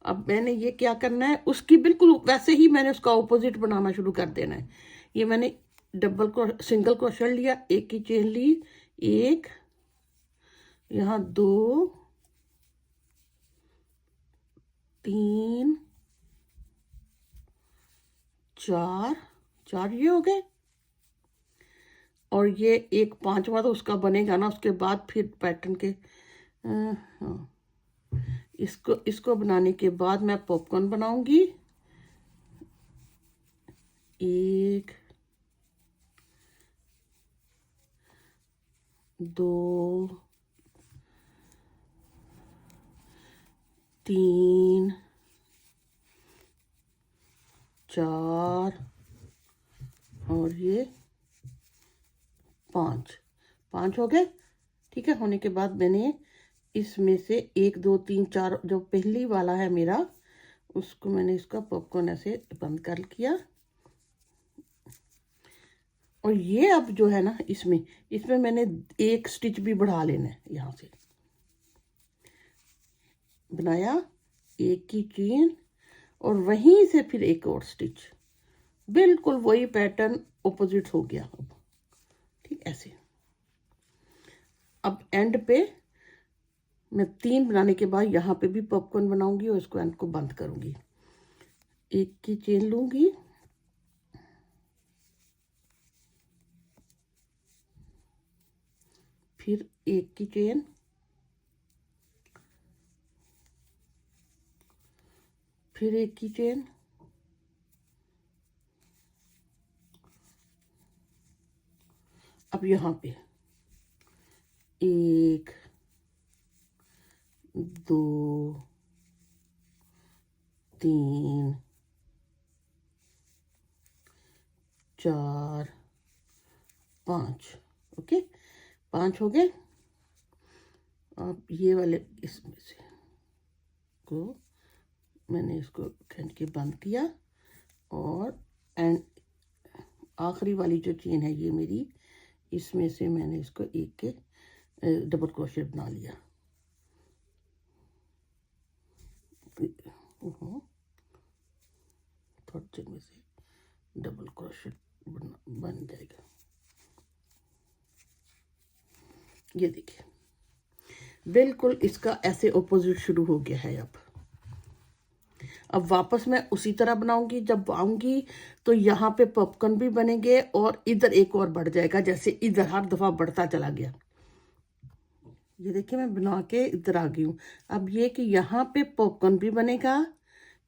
अब मैंने ये क्या करना है, उसकी बिल्कुल वैसे ही मैंने उसका ऑपोजिट बनाना शुरू कर देना है। ये मैंने सिंगल क्रोशेट लिया, एक की चेन ली, 1 यहाँ 2 3 4 ये हो गए और ये एक 5वां तो उसका बनेगा ना। उसके बाद फिर पैटर्न के हाँ, इसको बनाने के बाद मैं पॉपकॉर्न बनाऊंगी। 1 2 3 4 और ये 5 हो गए, ठीक है। होने के बाद मैंने इसमें से 1 2 3 4 जो पहली वाला है मेरा, उसको मैंने इसका पॉपकॉर्न ऐसे बंद कर किया और ये अब जो है ना, इसमें मैंने एक स्टिच भी बढ़ा लेना है। यहाँ से बनाया, एक की चेन और वहीं से फिर एक और स्टिच, बिल्कुल वही पैटर्न ऑपोजिट हो गया अब, ठीक ऐसे। अब एंड पे मैं 3 बनाने के बाद यहाँ पे भी पॉपकॉर्न बनाऊंगी और इसको एंड को बंद करूंगी। एक की चेन लूंगी, फिर एक की चेन, फिर एक की चेन, अब यहाँ पे 1 2 3 4 5, ओके। 5 हो गए। अब ये वाले इसमें से को मैंने इसको खींच के बंद किया और एंड आखिरी वाली जो चेन है ये मेरी, इसमें से मैंने इसको एक के डबल क्रोशेट बना लिया। थर्ड चेन में से डबल क्रोशेट बन जाएगा। ये देखिए बिल्कुल इसका ऐसे ऑपोजिट शुरू हो गया है। अब अब वापस मैं उसी तरह बनाऊंगी। जब आऊंगी तो यहाँ पे पॉपकॉर्न भी बनेंगे और इधर एक और बढ़ जाएगा, जैसे इधर हर दफा बढ़ता चला गया। ये देखिए मैं बना के इधर आ गई हूँ। अब ये कि यहाँ पे पॉपकॉर्न भी बनेगा,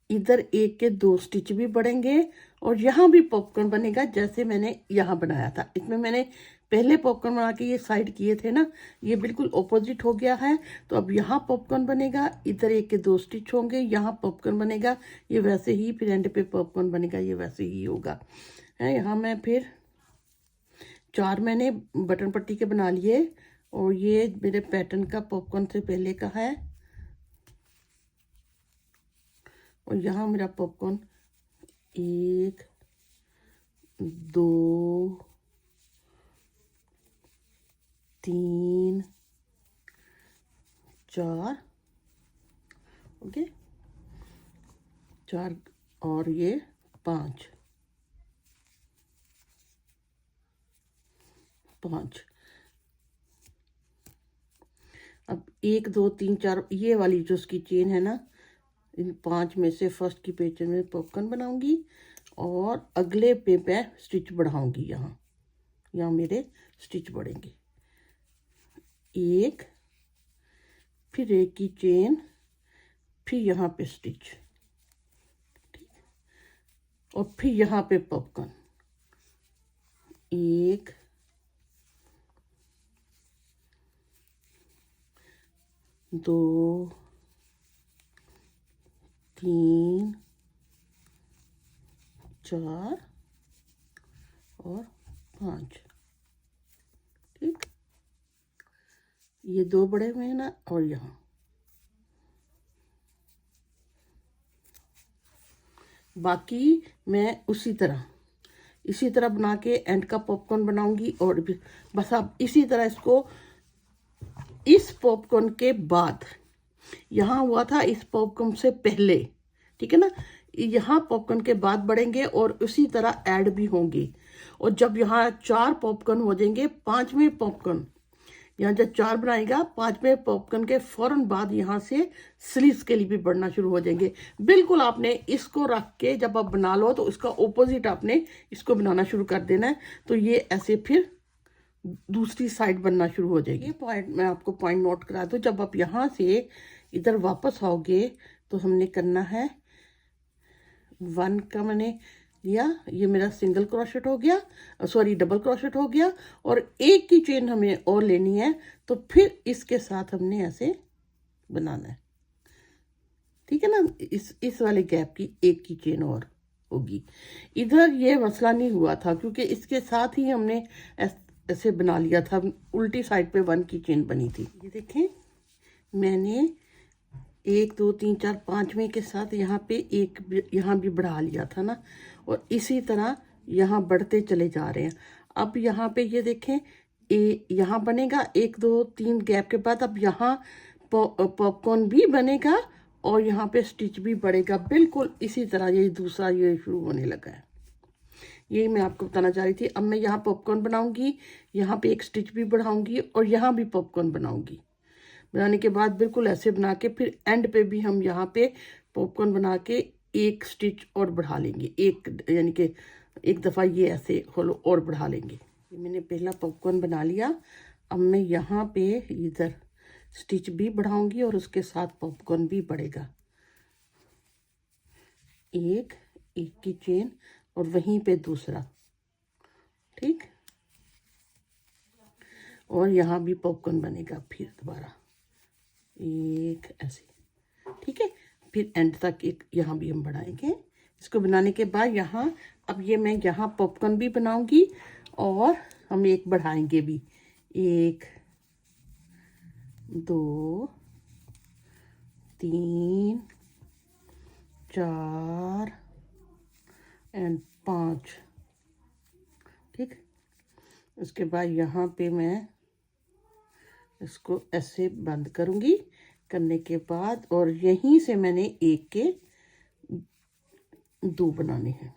इधर एक के 2 स्टिच भी बढ़ेंगे और यहाँ भी पॉपकॉर्न बनेगा जैसे मैंने यहाँ बनाया था। इसमें मैंने पहले पॉपकॉर्न बना के ये साइड किए थे ना, ये बिल्कुल ऑपोजिट हो गया है। तो अब यहाँ पॉपकॉर्न बनेगा, इधर एक के 2 स्टिच होंगे, यहाँ पॉपकॉर्न बनेगा, ये वैसे ही, फिर एंड पे पॉपकॉर्न बनेगा, ये वैसे ही होगा। है यहाँ मैं फिर 4 मैंने बटन पट्टी के बना लिए और ये मेरे पैटर्न का पॉपकॉर्न से पहले का है और यहाँ मेरा पॉपकॉर्न 1 2 3 4, ओके 4 और ये 5 5। अब 1 2 3 4 ये वाली जो उसकी चेन है ना, इन 5 में से फर्स्ट की पेज में पॉपकॉर्न बनाऊंगी और अगले पे मैं स्टिच बढ़ाऊंगी। यहाँ मेरे स्टिच बढ़ेंगे, 1 फिर 1 की चेन, फिर यहाँ पे स्टिच, ठीक, और फिर यहाँ पे पॉपकॉर्न, 1 2 3 4 और 5, ठीक। ये 2 बड़े हुए हैं ना, और यहाँ बाकी मैं इसी तरह बना के एंड का पॉपकॉर्न बनाऊंगी। और बस अब इसी तरह इसको, इस पॉपकॉर्न के बाद यहाँ हुआ था, इस पॉपकॉर्न से पहले, ठीक है ना, यहाँ पॉपकॉर्न के बाद बढ़ेंगे और उसी तरह ऐड भी होंगे। और जब यहाँ 4 पॉपकॉर्न हो जाएंगे, 5वें पॉपकॉर्न, यहाँ जब 4 बनाएगा, 5वें पॉपकॉर्न के फौरन बाद यहाँ से स्लीव्स के लिए भी बढ़ना शुरू हो जाएंगे। बिल्कुल आपने इसको रख के जब आप बना लो तो इसका ऑपोजिट आपने इसको बनाना शुरू कर देना है। तो ये ऐसे फिर दूसरी साइड बनना शुरू हो जाएगी। ये पॉइंट मैं आपको पॉइंट नोट करा दूं, जब आप यहाँ से इधर वापस आओगे तो हमने करना है 1 का मैंने लिया, ये मेरा सिंगल क्रोशेट हो गया, सॉरी डबल क्रोशेट हो गया, और 1 की चेन हमें और लेनी है। तो फिर इसके साथ हमने ऐसे बनाना है, ठीक है ना, इस वाले गैप की 1 की चेन और होगी। इधर ये मसला नहीं हुआ था क्योंकि इसके साथ ही हमने ऐसे बना लिया था, उल्टी साइड पे 1 की चेन बनी थी। ये देखें मैंने 1 2 3 4 5वें के साथ यहाँ पे एक यहाँ भी बढ़ा लिया था ना, और इसी तरह यहाँ बढ़ते चले जा रहे हैं। अब यहाँ पे ये देखें यहाँ बनेगा 1 2 3 गैप के बाद, अब यहाँ पॉपकॉर्न भी बनेगा और यहाँ पे स्टिच भी बढ़ेगा, बिल्कुल इसी तरह ये दूसरा ये शुरू होने लगा है। यही मैं आपको बताना चाह रही थी। अब मैं यहाँ पॉपकॉर्न बनाऊंगी, यहाँ पे एक स्टिच भी बढ़ाऊंगी और यहाँ भी पॉपकॉर्न बनाऊंगी। बनाने के बाद बिल्कुल ऐसे बना के फिर एंड पे भी हम यहाँ पे पॉपकॉर्न बना के एक स्टिच और बढ़ा लेंगे, एक यानी कि एक दफ़ा ये ऐसे होलो और बढ़ा लेंगे। ये मैंने पहला पॉपकॉर्न बना लिया। अब मैं यहाँ पे इधर स्टिच भी बढ़ाऊंगी और उसके साथ पॉपकॉर्न भी बढ़ेगा, एक की चेन और वहीं पे दूसरा, ठीक, और यहाँ भी पॉपकॉर्न बनेगा फिर दोबारा एक ऐसे, ठीक है। फिर एंड तक एक यहाँ भी हम बढ़ाएंगे। इसको बनाने के बाद यहाँ, अब ये मैं यहाँ पॉपकॉर्न भी बनाऊंगी और हम एक बढ़ाएंगे भी, 1 2 3 4 एंड 5, ठीक। उसके बाद यहाँ पे मैं इसको ऐसे बंद करूँगी, करने के बाद और यहीं से मैंने 1 के 2 बनाने हैं,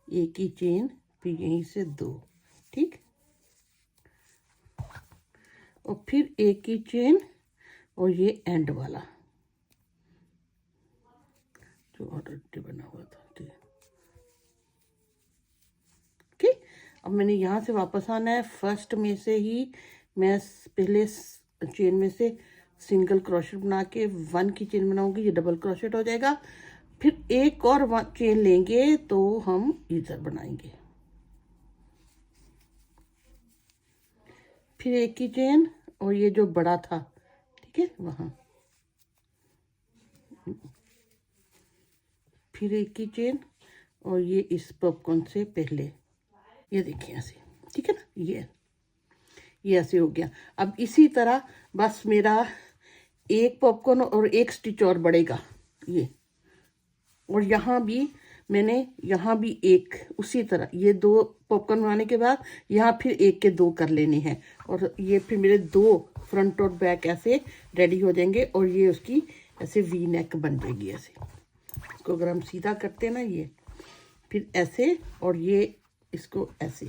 1 की चेन फिर यहीं से 2, ठीक, और फिर 1 की चेन और ये एंड वाला, जो ऑलरेडी बना हुआ था, ठीक है। ओके, अब मैंने यहाँ से वापस आना है। फर्स्ट में से ही मैं पहले चेन में से सिंगल क्रोशेट बना के 1 की चेन बनाऊंगी, ये डबल क्रोशेट हो जाएगा। फिर एक और चेन लेंगे तो हम इधर बनाएंगे, फिर एक की चेन और ये जो बड़ा था, ठीक है, वहाँ फिर एक की चेन और ये इस पॉपकॉर्न से पहले, ये देखिए ऐसे, ठीक है ना, ये ऐसे हो गया। अब इसी तरह बस मेरा एक पॉपकॉर्न और एक स्टिच और बढ़ेगा ये, और यहाँ भी मैंने यहाँ भी एक उसी तरह, ये 2 पॉपकॉर्न बनाने के बाद यहाँ फिर एक के 2 कर लेने हैं, और ये फिर मेरे 2 फ्रंट और बैक ऐसे रेडी हो जाएंगे, और ये उसकी ऐसे वी नेक बन जाएगी ऐसे। इसको अगर हम सीधा करते हैं ना, ये फिर ऐसे, और ये इसको ऐसे,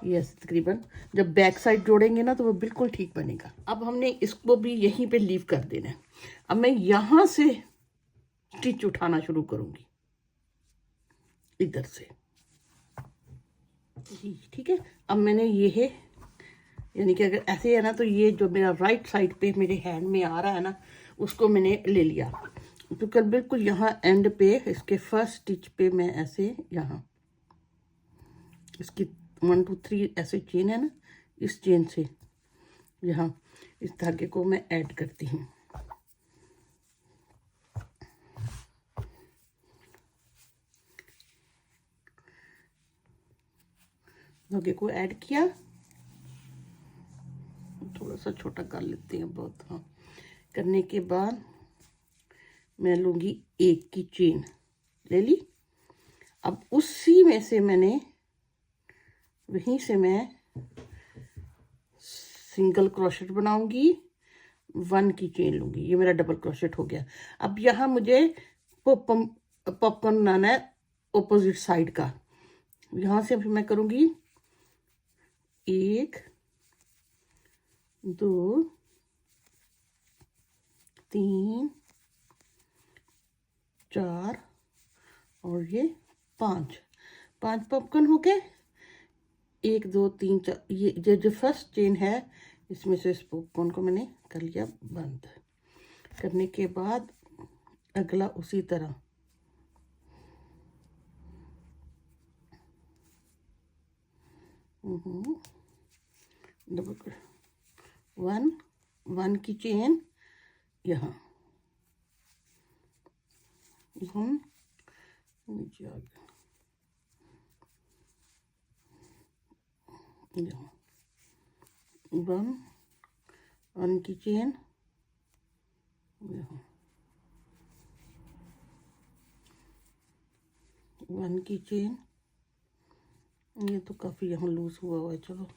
ये ऐसे तकरीबन जब बैक साइड जोड़ेंगे ना तो वो बिल्कुल ठीक बनेगा। अब हमने इसको भी यहीं पे लीव कर देना है। अब मैं यहाँ से स्टिच उठाना शुरू करूँगी इधर से, ठीक है। अब मैंने ये है, यानी कि अगर ऐसे है ना तो ये जो मेरा राइट साइड पे मेरे हैंड में आ रहा है ना, उसको मैंने ले लिया। तो कल बिल्कुल यहाँ एंड पे इसके फर्स्ट स्टिच पे मैं ऐसे यहाँ इसकी 1 2 3 ऐसे चेन है ना, इस चेन से यहाँ इस धागे को मैं ऐड करती हूँ। धागे को ऐड किया, थोड़ा सा छोटा कर लेते हैं बहुत, हाँ। करने के बाद मैं लूँगी एक की चेन, ले ली। अब उसी में से मैंने वहीं से मैं सिंगल क्रोशेट बनाऊंगी, 1 की चेन लूँगी, ये मेरा डबल क्रोशेट हो गया। अब यहाँ मुझे पॉपकॉर्न बनाना है ऑपोजिट साइड का। यहाँ से फिर मैं करूँगी 1 2 3 4 और ये 5 पॉपकॉर्न हो गए। 1 2 3 4, ये जो फर्स्ट चेन है इसमें से इस पॉपकॉर्न को मैंने कर लिया बंद। करने के बाद अगला उसी तरह डबल 1 की चेन यहाँ, हम नीचे आ गया, यहाँ 1 की चेन यहाँ, 1 की चेन, ये तो काफ़ी यहाँ लूज हुआ है, चलो।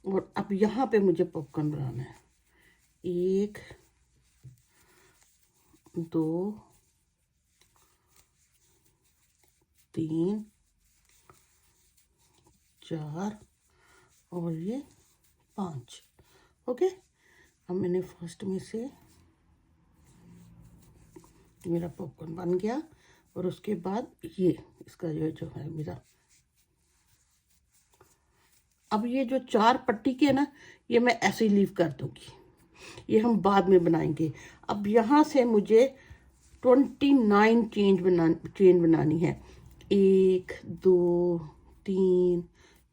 और अब यहाँ पे मुझे पॉपकॉर्न बनाना है। 1 2 3 4 और ये 5, ओके। अब मैंने फर्स्ट में से मेरा पॉपकॉर्न बन गया, और उसके बाद ये इसका जो है मेरा, अब ये जो 4 पट्टी के ना, ये मैं ऐसे ही लीव कर दूंगी, ये हम बाद में बनाएंगे। अब यहाँ से मुझे 29 चेन बनानी है। 1 2 3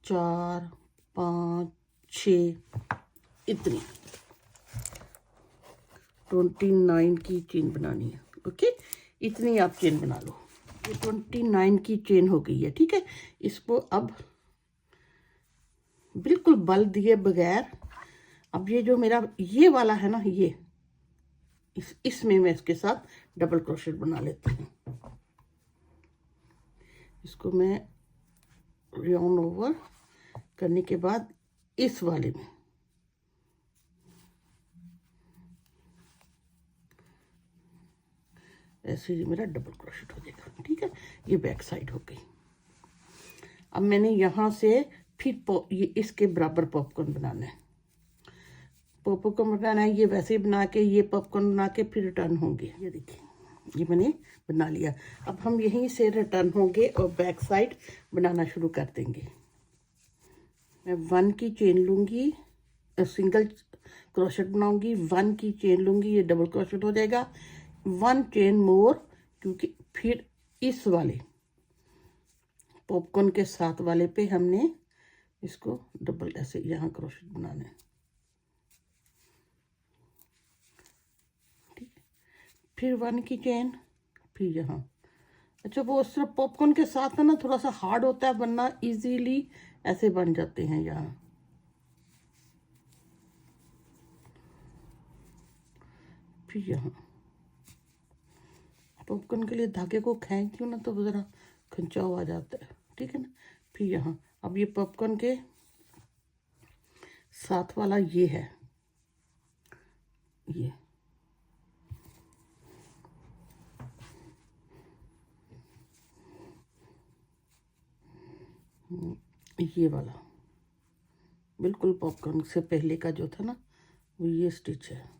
4 5 6, इतनी 29 की चेन बनानी है, ओके। इतनी आप चेन बना लो, ये 29 की चेन हो गई है, ठीक है। इसको अब बिल्कुल बल दिए बगैर, अब ये जो मेरा ये वाला है ना, ये इसमें मैं इसके साथ डबल क्रोशेट बना लेती हूँ। इसको मैं राउंड ओवर करने के बाद इस वाले में ऐसे ही मेरा डबल क्रोशेट हो जाएगा, ठीक है। ये बैक साइड हो गई। अब मैंने यहाँ से फिर ये इसके बराबर पॉपकॉर्न बनाना है। पॉपकॉर्न बनाना है, ये वैसे बना के, ये पॉपकॉर्न बना के फिर रिटर्न होंगे। ये देखिए ये मैंने बना लिया। अब हम यहीं से रिटर्न होंगे और बैक साइड बनाना शुरू कर देंगे। मैं 1 की चेन लूँगी, सिंगल क्रोशेट बनाऊंगी, 1 की चेन लूँगी, ये डबल क्रोशेट हो जाएगा, 1 चेन मोर, क्योंकि फिर इस वाले पॉपकॉर्न के साथ वाले पे हमने इसको डबल ऐसे यहाँ क्रोशेट बनाना है। ठीक है, फिर 1 की चेन, फिर यहाँ। अच्छा वो सिर्फ पॉपकॉर्न के साथ है ना, थोड़ा सा हार्ड होता है, वरना इजीली ऐसे बन जाते हैं यहाँ। फिर यहाँ पॉपकॉर्न के लिए धागे को खींचूं ना तो ज़रा खिंचाव आ जाता है, ठीक है ना। फिर यहाँ अब ये पॉपकॉर्न के साथ वाला ये है, ये वाला बिल्कुल पॉपकॉर्न से पहले का जो था ना, वो ये स्टिच है।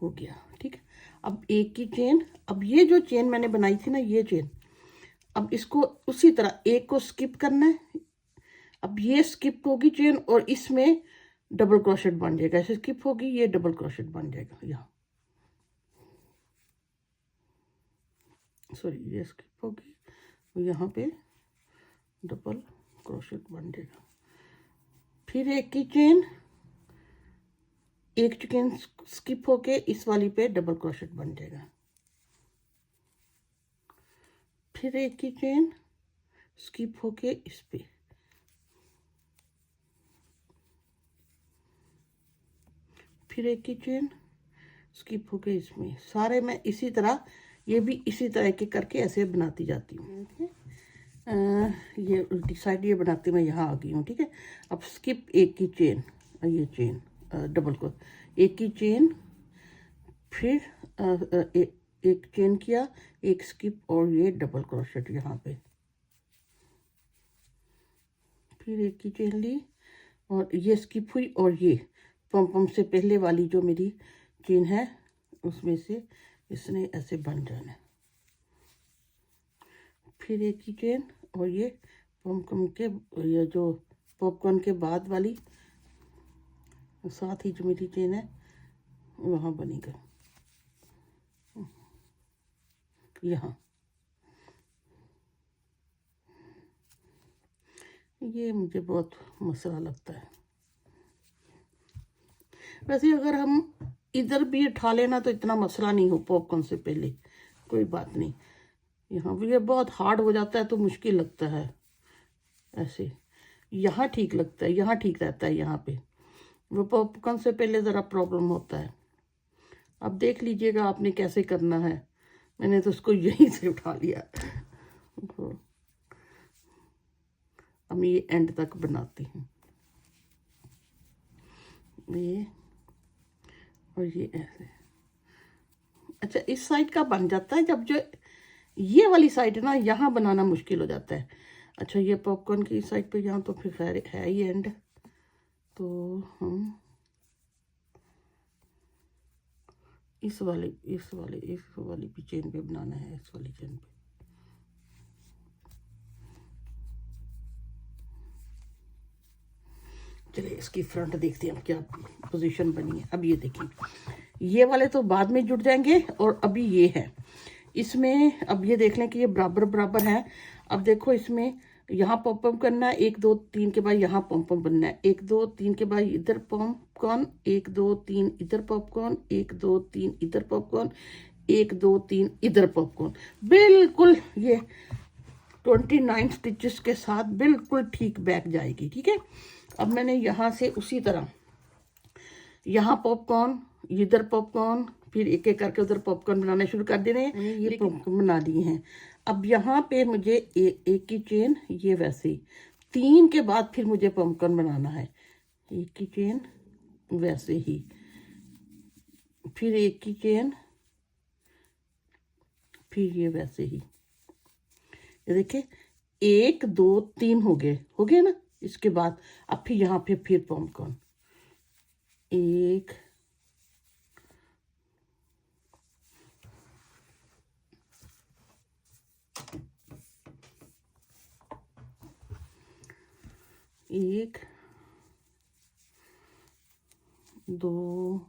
हो गया, ठीक है। अब 1 की चेन, अब ये जो चेन मैंने बनाई थी ना, ये चेन, अब इसको उसी तरह एक को स्किप करना है। अब ये स्किप होगी चेन और इसमें डबल क्रोशेट बन जाएगा, ऐसे स्किप होगी, ये डबल क्रोशेट बन जाएगा यहाँ, सॉरी ये स्किप होगी, यहाँ पे डबल क्रोशेट बन जाएगा। फिर 1 की चेन, एक चेन स्किप होके इस वाली पे डबल क्रोशेट बन जाएगा। फिर 1 की चेन स्किप होके इस पे, फिर 1 की चेन स्किप होके इसमें। सारे मैं इसी तरह, ये भी इसी तरह के करके ऐसे बनाती जाती हूँ। ये उल्टी साइड ये बनाती मैं यहाँ आ गई हूँ, ठीक है। अब स्किप 1 की चेन, ये चेन डबल को 1 की चेन, फिर एक चेन किया, एक स्किप और ये डबल क्रोशेट यहाँ पे, फिर 1 की चेन ली और ये स्किप हुई, और ये पम पम से पहले वाली जो मेरी चेन है उसमें से इसने ऐसे बन जाना है। फिर 1 की चेन और ये पॉपकॉर्न के, ये जो पॉपकॉर्न के बाद वाली साथ ही जो मेरी चेन है वहाँ बनेगा यहाँ। ये मुझे बहुत मसला लगता है। वैसे अगर हम इधर भी उठा लेना तो इतना मसला नहीं हो, पॉपकॉर्न से पहले कोई बात नहीं। यहाँ भी ये बहुत हार्ड हो जाता है तो मुश्किल लगता है, ऐसे यहाँ ठीक लगता है, यहाँ ठीक रहता है, यहाँ पे वो पॉपकॉर्न से पहले ज़रा प्रॉब्लम होता है। अब देख लीजिएगा आपने कैसे करना है, मैंने तो उसको यहीं से उठा लिया। अब ये एंड तक बनाती हूँ, ये और ये ऐसे। अच्छा इस साइड का बन जाता है, जब जो ये वाली साइड है ना, यहाँ बनाना मुश्किल हो जाता है। अच्छा ये पॉपकॉर्न की साइड पे यहाँ तो फिर है ही एंड, तो हम इस वाली भी चेन पे बनाना है, इस वाली चेन पे। चलिए इसकी फ्रंट देखते हैं क्या पोजीशन बनी है। अब ये देखिए ये वाले तो बाद में जुड़ जाएंगे, और अभी ये है इसमें। अब ये देख लें कि ये बराबर बराबर है। अब देखो इसमें यहाँ पॉपकॉर्न करना है, 1 2 3 के बाद यहाँ पॉपकॉर्न बनना है, 1 2 3 के बाद इधर पॉपकॉर्न, 1 2 3 इधर पॉपकॉर्न, 1 2 3 इधर पॉपकॉर्न, 1 2 3 इधर पॉपकॉर्न। बिल्कुल ये 29 स्टिचेस के साथ बिल्कुल ठीक बैक जाएगी, ठीक है। अब मैंने यहाँ से उसी तरह यहाँ पॉपकॉर्न, इधर पॉपकॉर्न, फिर एक एक करके उधर पॉपकॉर्न बनाने शुरू कर देने हैं। ये पॉपकॉर्न बना दिए हैं। अब यहाँ पे मुझे एक की चेन, ये वैसे ही 3 के बाद फिर मुझे पॉपकॉर्न बनाना है, 1 की चेन वैसे ही, फिर 1 की चेन, फिर ये वैसे ही, ये देखिए 1 2 3 हो गए ना। इसके बाद अब फिर यहाँ पे फिर पॉपकॉर्न 1 1 2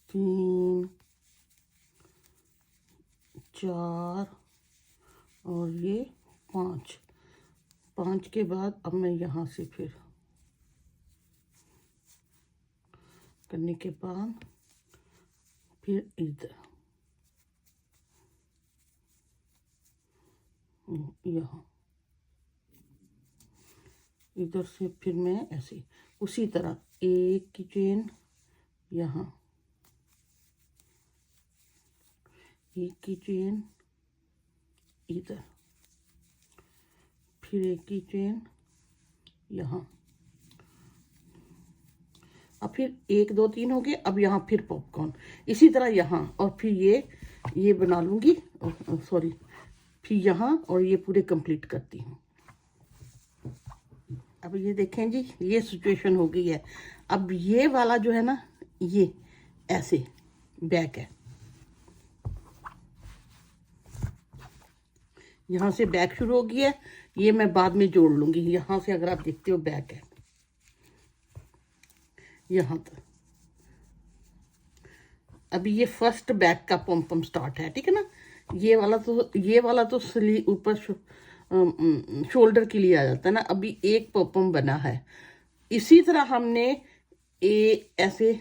3 4 और ये 5 के बाद अब मैं यहाँ से फिर करने के बाद फिर इधर यहाँ इधर से फिर मैं ऐसे उसी तरह 1 की चेन यहाँ, 1 की चेन इधर, फिर 1 की चेन यहाँ। अब फिर 1 2 3 हो गए। अब यहाँ फिर पॉपकॉर्न इसी तरह यहाँ, और फिर ये बना लूँगी, सॉरी, फिर यहाँ, और ये पूरे कंप्लीट करती हूँ। अब ये देखें जी, ये सिचुएशन हो गई है। अब ये वाला जो है ना, ये ऐसे बैक है, यहाँ से बैक शुरू हो गई है। ये मैं बाद में जोड़ लूंगी। यहाँ से अगर आप देखते हो बैक है यहाँ तक। अभी ये फर्स्ट बैक का पॉम स्टार्ट है, ठीक है ना। ये वाला तो स्लीव ऊपर शोल्डर के लिए आ जाता है ना। अभी एक पॉपम बना है। इसी तरह हमने ऐसे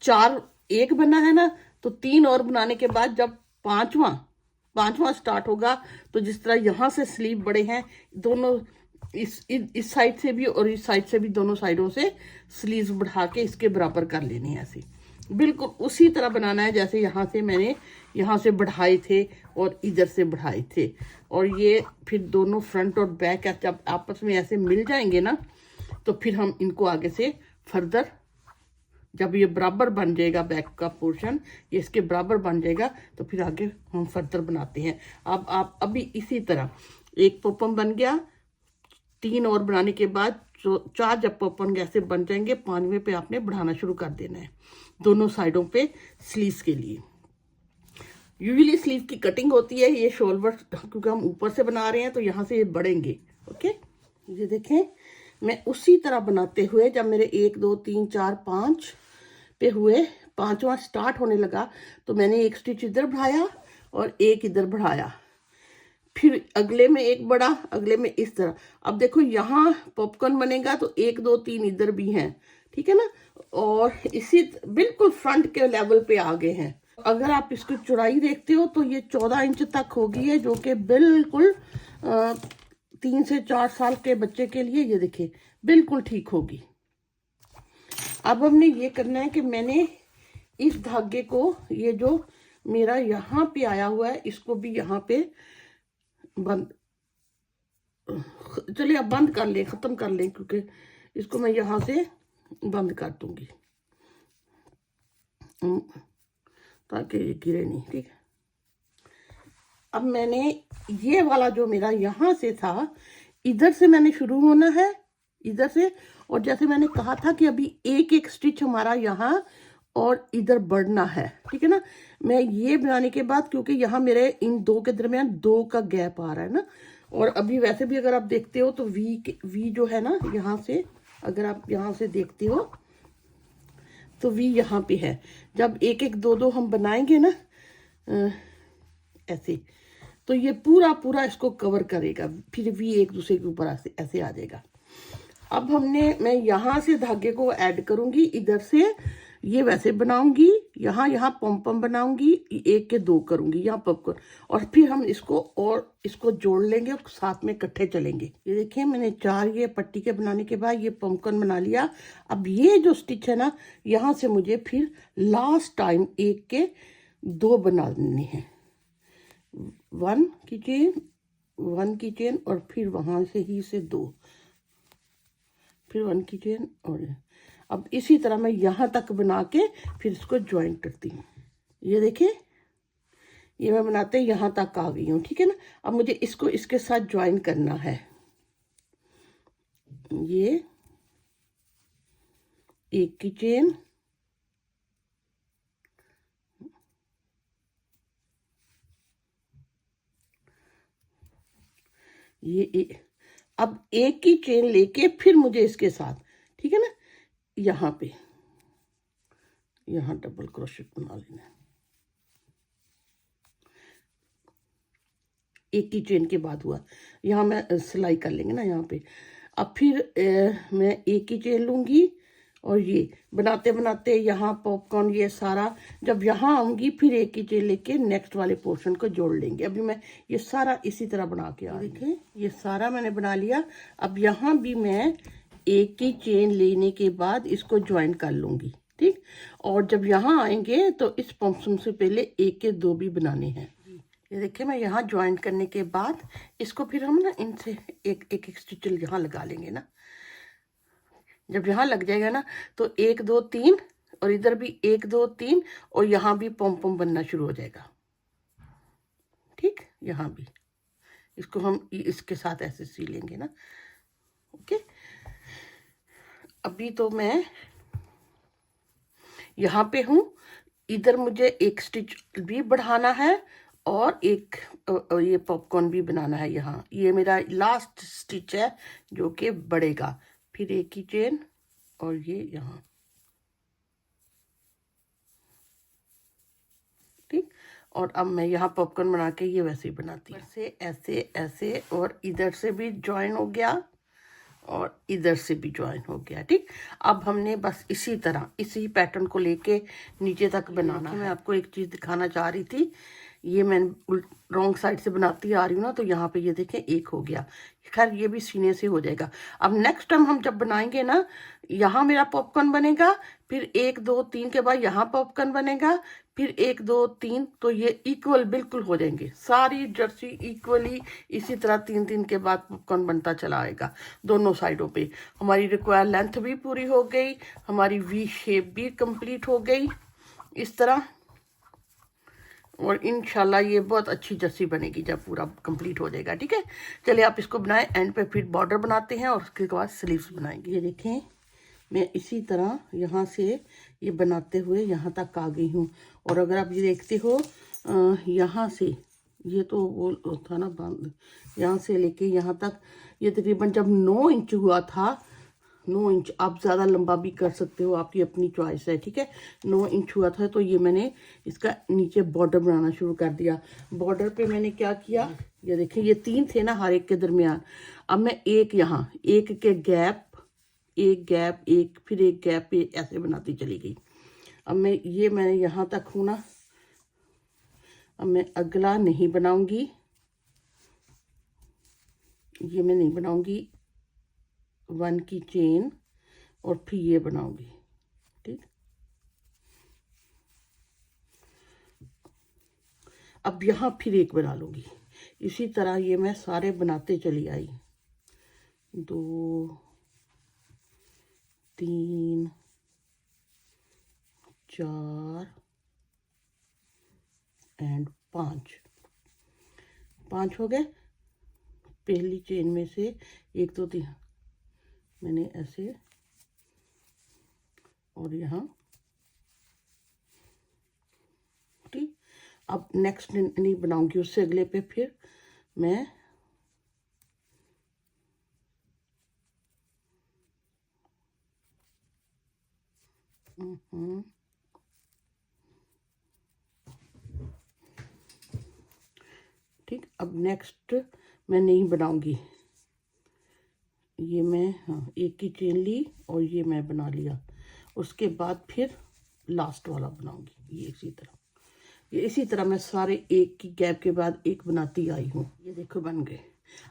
4 एक बना है ना, तो 3 और बनाने के बाद जब पांचवा स्टार्ट होगा, तो जिस तरह यहाँ से स्लीव बड़े हैं, दोनों इस साइड से भी और इस साइड से भी, दोनों साइडों से स्लीव्स बढ़ा के इसके बराबर कर लेनी है। ऐसे बिल्कुल उसी तरह बनाना है जैसे यहाँ से मैंने यहाँ से बढ़ाए थे और इधर से बढ़ाए थे। और ये फिर दोनों फ्रंट और बैक जब आपस में ऐसे मिल जाएंगे ना, तो फिर हम इनको आगे से फर्दर, जब ये बराबर बन जाएगा बैक का पोर्शन, ये इसके बराबर बन जाएगा, तो फिर आगे हम फर्दर बनाते हैं। अब आप अभी इसी तरह एक पॉपम बन गया, 3 और बनाने के बाद 4 जब पॉपम ऐसे बन जाएंगे, 5वें पे आपने बढ़ाना शुरू कर देना है दोनों साइडों पे स्लीव्स के लिए। यूजुअली स्लीव की कटिंग होती है, ये शोल्डर क्योंकि हम ऊपर से बना रहे हैं तो यहाँ से ये बढ़ेंगे। ओके, ये देखें, मैं उसी तरह बनाते हुए जब मेरे 1 2 3 4 5 पे हुए, 5वां स्टार्ट होने लगा, तो मैंने एक स्टिच इधर बढ़ाया और एक इधर बढ़ाया, फिर अगले में एक बढ़ा, अगले में इस तरह। अब देखो यहाँ पॉपकॉर्न बनेगा तो 1 2 3 इधर भी हैं, ठीक है ना। और इसी बिल्कुल फ्रंट के लेवल पे आ गए हैं। अगर आप इसकी चौड़ाई देखते हो तो ये 14 इंच तक होगी है, जो कि बिल्कुल 3 से 4 साल के बच्चे के लिए, ये देखिए, बिल्कुल ठीक होगी। अब हमने ये करना है कि मैंने इस धागे को, ये जो मेरा यहाँ पे आया हुआ है, इसको भी यहाँ पे बंद, चलिए अब बंद कर लें, खत्म कर लें, क्योंकि इसको मैं यहाँ से बंद कर दूंगी ताकि ये गिरे नहीं, ठीक है। अब मैंने ये वाला जो मेरा यहाँ से था, इधर से मैंने शुरू होना है, इधर से, और जैसे मैंने कहा था कि अभी एक एक स्टिच हमारा यहाँ और इधर बढ़ना है, ठीक है ना। मैं ये बनाने के बाद, क्योंकि यहाँ मेरे इन 2 के दरमियान 2 का गैप आ रहा है ना, और अभी वैसे भी अगर आप देखते हो तो वी जो है ना, यहाँ से अगर आप यहाँ से देखते हो तो वी यहाँ पे है। जब 1 1 2 2 हम बनाएंगे ना ऐसे, तो ये पूरा इसको कवर करेगा, फिर वी एक दूसरे के ऊपर ऐसे आ जाएगा। अब मैं यहाँ से धागे को ऐड करूंगी, इधर से ये वैसे बनाऊंगी, यहाँ पॉम बनाऊंगी, 1 के 2 करूंगी, यहाँ पॉपकॉर्न, और फिर हम इसको जोड़ लेंगे और साथ में इकट्ठे चलेंगे। ये देखिए, मैंने 4 ये पट्टी के बनाने के बाद ये पॉपकॉर्न बना लिया। अब ये जो स्टिच है ना, यहाँ से मुझे फिर लास्ट टाइम 1 के 2 बना देने हैं, 1 की चेन और फिर वहां से ही से 2, फिर 1 की चेन। और अब इसी तरह मैं यहाँ तक बना के फिर इसको ज्वाइन करती हूँ। ये देखिए, ये मैं बनाते यहाँ तक आ गई हूँ, ठीक है ना। अब मुझे इसको इसके साथ ज्वाइन करना है। ये एक की चेन, अब एक की चेन लेके फिर मुझे इसके साथ, ठीक है ना, यहाँ पे यहाँ डबल क्रोशेट बना लेना है। एक की चेन के बाद हुआ, यहाँ मैं सिलाई कर लेंगे ना यहाँ पे। अब फिर मैं एक की चेन लूँगी और ये बनाते बनाते यहाँ पॉपकॉर्न ये सारा, जब यहाँ आऊँगी फिर एक की चेन लेके नेक्स्ट वाले पोर्शन को जोड़ लेंगे। अभी मैं ये सारा इसी तरह बना के आ, देखें ये सारा मैंने बना लिया। अब यहाँ भी मैं एक की चेन लेने के बाद इसको ज्वाइन कर लूँगी, ठीक। और जब यहाँ आएंगे तो इस पॉम्पसम से पहले एक के दो भी बनाने हैं। ये देखिए मैं यहाँ ज्वाइन करने के बाद इसको फिर हम ना इनसे एक एक स्टिच यहाँ लगा लेंगे ना। जब यहाँ लग जाएगा ना तो 1 2 3 और इधर भी 1 2 3 और यहाँ भी पॉम पॉम बनना शुरू हो जाएगा, ठीक। यहाँ भी इसको हम इसके साथ ऐसे सी लेंगे ना, ओके। अभी तो मैं यहाँ पे हूँ, इधर मुझे एक स्टिच भी बढ़ाना है और एक ये पॉपकॉर्न भी बनाना है। यहाँ ये मेरा लास्ट स्टिच है जो कि बढ़ेगा। फिर एक की चेन और ये यहाँ, ठीक। और अब मैं यहाँ पॉपकॉर्न बना के ये वैसे ही बनाती हूँ, ऐसे ऐसे ऐसे, और इधर से भी ज्वाइन हो गया और इधर से भी ज्वाइन हो गया, ठीक। अब हमने बस इसी तरह इसी पैटर्न को लेके नीचे तक बनाना है। मैं आपको एक चीज़ दिखाना चाह रही थी, ये मैं रॉन्ग साइड से बनाती आ रही हूँ ना, तो यहाँ पे ये देखें एक हो गया। खैर ये भी सीने से हो जाएगा। अब नेक्स्ट टाइम हम जब बनाएंगे ना, यहाँ मेरा पॉपकॉर्न बनेगा, फिर 1 2 3 के बाद यहाँ पॉपकॉर्न बनेगा, फिर 1 2 3, तो ये इक्वल बिल्कुल हो जाएंगे सारी जर्सी इक्वली। इसी तरह 3 3 के बाद पॉपकॉर्न बनता चला आएगा दोनों साइडों पे। हमारी रिक्वायर्ड लेंथ भी पूरी हो गई, हमारी वी शेप भी कंप्लीट हो गई इस तरह। और इंशाल्लाह ये बहुत अच्छी जर्सी बनेगी जब पूरा कंप्लीट हो जाएगा, ठीक है। चलिए आप इसको बनाएं, एंड पे फिर बॉर्डर बनाते हैं और उसके बाद स्लीव्स बनाएंगे। ये देखें मैं इसी तरह यहाँ से ये बनाते हुए यहाँ तक आ गई हूँ। और अगर आप ये देखते हो यहाँ से, ये तो वो था ना बांध, यहाँ से लेके यहाँ तक ये तकरीबन जब 9 इंच हुआ था, 9 इंच, आप ज़्यादा लंबा भी कर सकते हो, आपकी अपनी चॉइस है, ठीक है। 9 इंच हुआ था तो ये मैंने इसका नीचे बॉर्डर बनाना शुरू कर दिया। बॉर्डर पे मैंने क्या किया, ये देखिए ये 3 थे ना हर एक के दरमियान। अब मैं एक यहाँ एक के गैप, एक गैप, एक फिर एक गैप पे ऐसे बनाती चली गई। अब मैंने यहाँ तक हूँ ना, अब मैं अगला नहीं बनाऊंगी, ये मैं नहीं बनाऊंगी 1 की चेन और फिर ये बनाऊंगी, ठीक। अब यहाँ फिर एक बना लूंगी। इसी तरह ये मैं सारे बनाते चली आई, 2 3 4 एंड 5 हो गए। पहली चेन में से 1 2 3 मैंने ऐसे, और यहाँ, ठीक। अब नेक्स्ट नहीं बनाऊंगी, उससे अगले पे फिर मैं ठीक। अब नेक्स्ट मैं नहीं बनाऊंगी, ये मैं एक की चेन ली और ये मैं बना लिया। उसके बाद फिर लास्ट वाला बनाऊंगी ये इसी तरह। ये इसी तरह मैं सारे एक की गैप के बाद एक बनाती आई हूँ। ये देखो बन गए।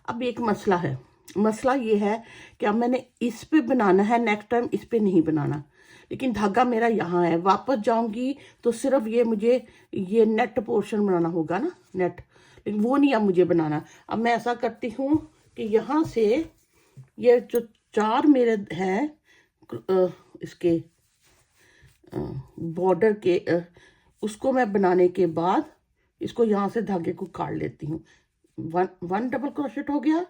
अब एक मसला है, मसला ये है कि अब मैंने इस पे बनाना है, नेक्स्ट टाइम इस पे नहीं बनाना, लेकिन धागा मेरा यहाँ है। वापस जाऊंगी तो सिर्फ ये मुझे ये नेट पोर्शन बनाना होगा ना, नेट, लेकिन वो नहीं अब मुझे बनाना। अब मैं ऐसा करती हूँ कि यहाँ से ये जो 4 मेरे हैं इसके बॉर्डर के, उसको मैं बनाने के बाद इसको यहाँ से धागे को काट लेती हूँ। वन डबल क्रोशेट हो गया,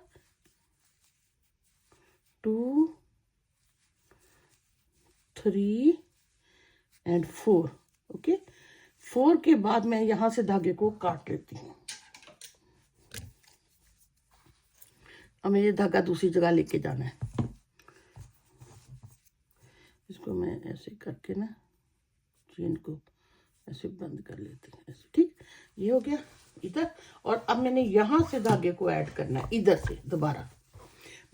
2 3 एंड 4। ओके, 4 के बाद मैं यहाँ से धागे को काट लेती हूँ। अब मुझे धागा दूसरी जगह लेके जाना है। इसको मैं ऐसे करके ना चेन को ऐसे बंद कर लेती हूँ, ऐसे। ठीक, ये हो गया इधर। और अब मैंने यहाँ से धागे को ऐड करना है इधर से दोबारा।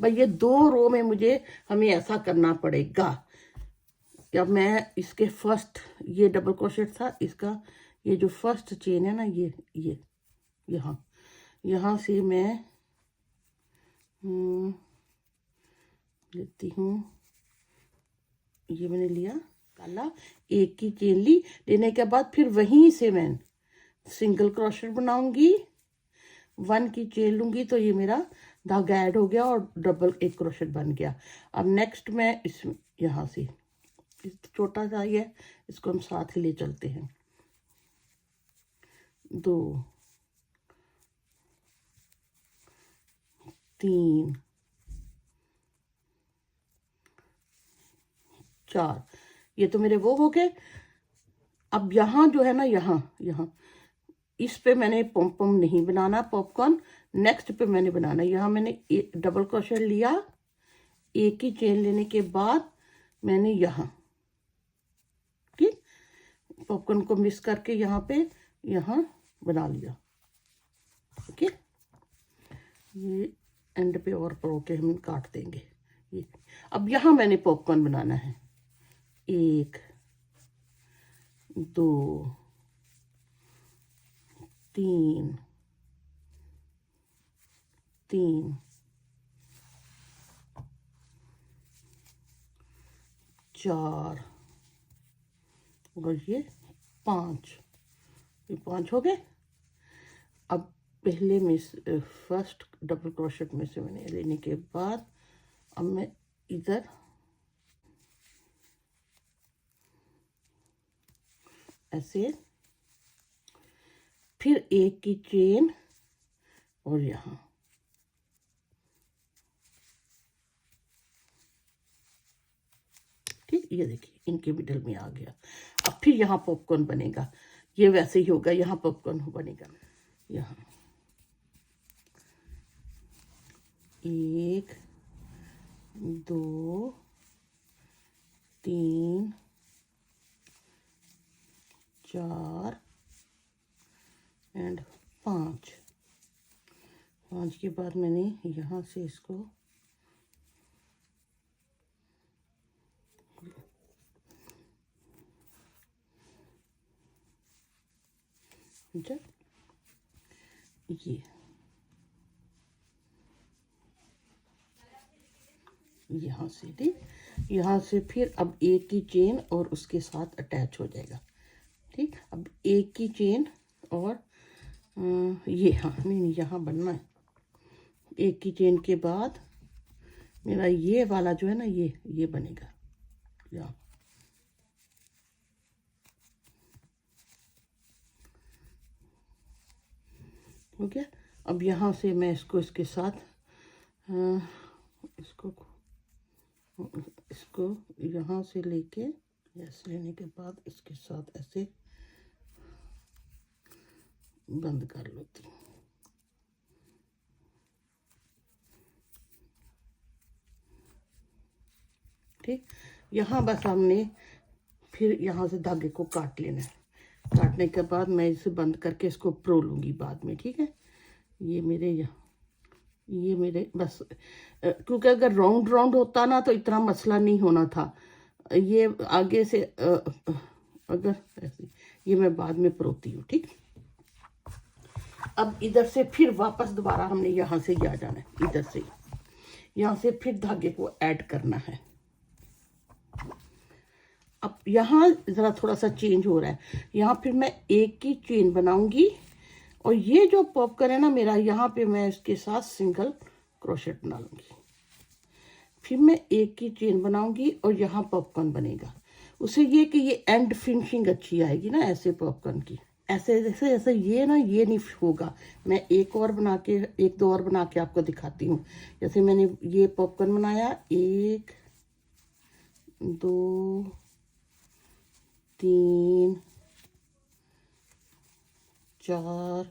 भाई ये 2 रो में हमें ऐसा करना पड़ेगा। जब मैं इसके फर्स्ट, ये डबल क्रोशेट था इसका, ये जो फर्स्ट चेन है ना, ये यहाँ से मैं लेती हूँ। ये मैंने लिया काला, एक की चेन ली, लेने के बाद फिर वहीं से मैं सिंगल क्रोशेट बनाऊंगी, 1 की चेन लूंगी, तो ये मेरा धागा ऐड हो गया और डबल एक क्रोशेट बन गया। अब नेक्स्ट मैं इस यहाँ से छोटा सा ही है, इसको हम साथ ही ले चलते हैं। 2 3 4, ये तो मेरे वो हो गए। अब यहाँ जो है ना, यहाँ इस पे मैंने पॉम नहीं बनाना, पॉपकॉर्न नेक्स्ट पे मैंने बनाना। यहाँ मैंने डबल क्रोशेट लिया, एक ही चेन लेने के बाद मैंने यहाँ, ठीक, पॉपकॉर्न को मिक्स करके यहाँ पे बना लिया। ओके, ये एंड पे और परो के हम काट देंगे ये। अब यहाँ मैंने पॉपकॉर्न बनाना है, 1 2 3 4 और ये 5, ये 5 हो गए। अब पहले में फर्स्ट डबल क्रोशेट में से मैंने लेने के बाद अब मैं इधर ऐसे, फिर एक की चेन और यहाँ, ठीक, ये देखिए इनके मिडल में आ गया। अब फिर यहाँ पॉपकॉर्न बनेगा, ये वैसे ही होगा, यहाँ पॉपकॉर्न बनेगा। यहाँ 1 2 3 4 एंड 5 के बाद मैंने यहाँ से इसको ये यहाँ से, ठीक, यहाँ से फिर अब एक की चेन और उसके साथ अटैच हो जाएगा। ठीक, अब एक की चेन और ये, हाँ नहीं यहाँ बनना है। एक की चेन के बाद मेरा ये वाला जो है ना, ये बनेगा यहाँ। हो गया। अब यहाँ से मैं इसको इसके साथ इसको यहाँ से लेके, ऐसे लेने के बाद इसके साथ ऐसे बंद कर लेती हूँ। ठीक, यहाँ बस हमने फिर यहाँ से धागे को काट लेना है। काटने के बाद मैं इसे बंद करके इसको प्रो लूँगी बाद में। ठीक है, ये मेरे बस, क्योंकि अगर राउंड होता ना तो इतना मसला नहीं होना था। ये आगे से अगर ऐसे, ये मैं बाद में परोती हूँ। ठीक, अब इधर से फिर वापस दोबारा हमने यहाँ से आ जाना है, इधर से यहाँ से फिर धागे को ऐड करना है। अब यहाँ ज़रा थोड़ा सा चेंज हो रहा है, यहाँ फिर मैं एक की चेन बनाऊंगी और ये जो पॉपकॉर्न है ना मेरा, यहाँ पे मैं इसके साथ सिंगल क्रोशेट बना लूँगी। फिर मैं एक की चेन बनाऊंगी और यहाँ पॉपकॉर्न बनेगा। उससे ये कि ये एंड फिनिशिंग अच्छी आएगी ना ऐसे पॉपकॉर्न की, ऐसे जैसे ऐसे ये ना, ये नहीं होगा। मैं एक और बना के, एक दो और बना के आपको दिखाती हूँ। जैसे मैंने ये पॉपकॉर्न बनाया, 1 2 3 4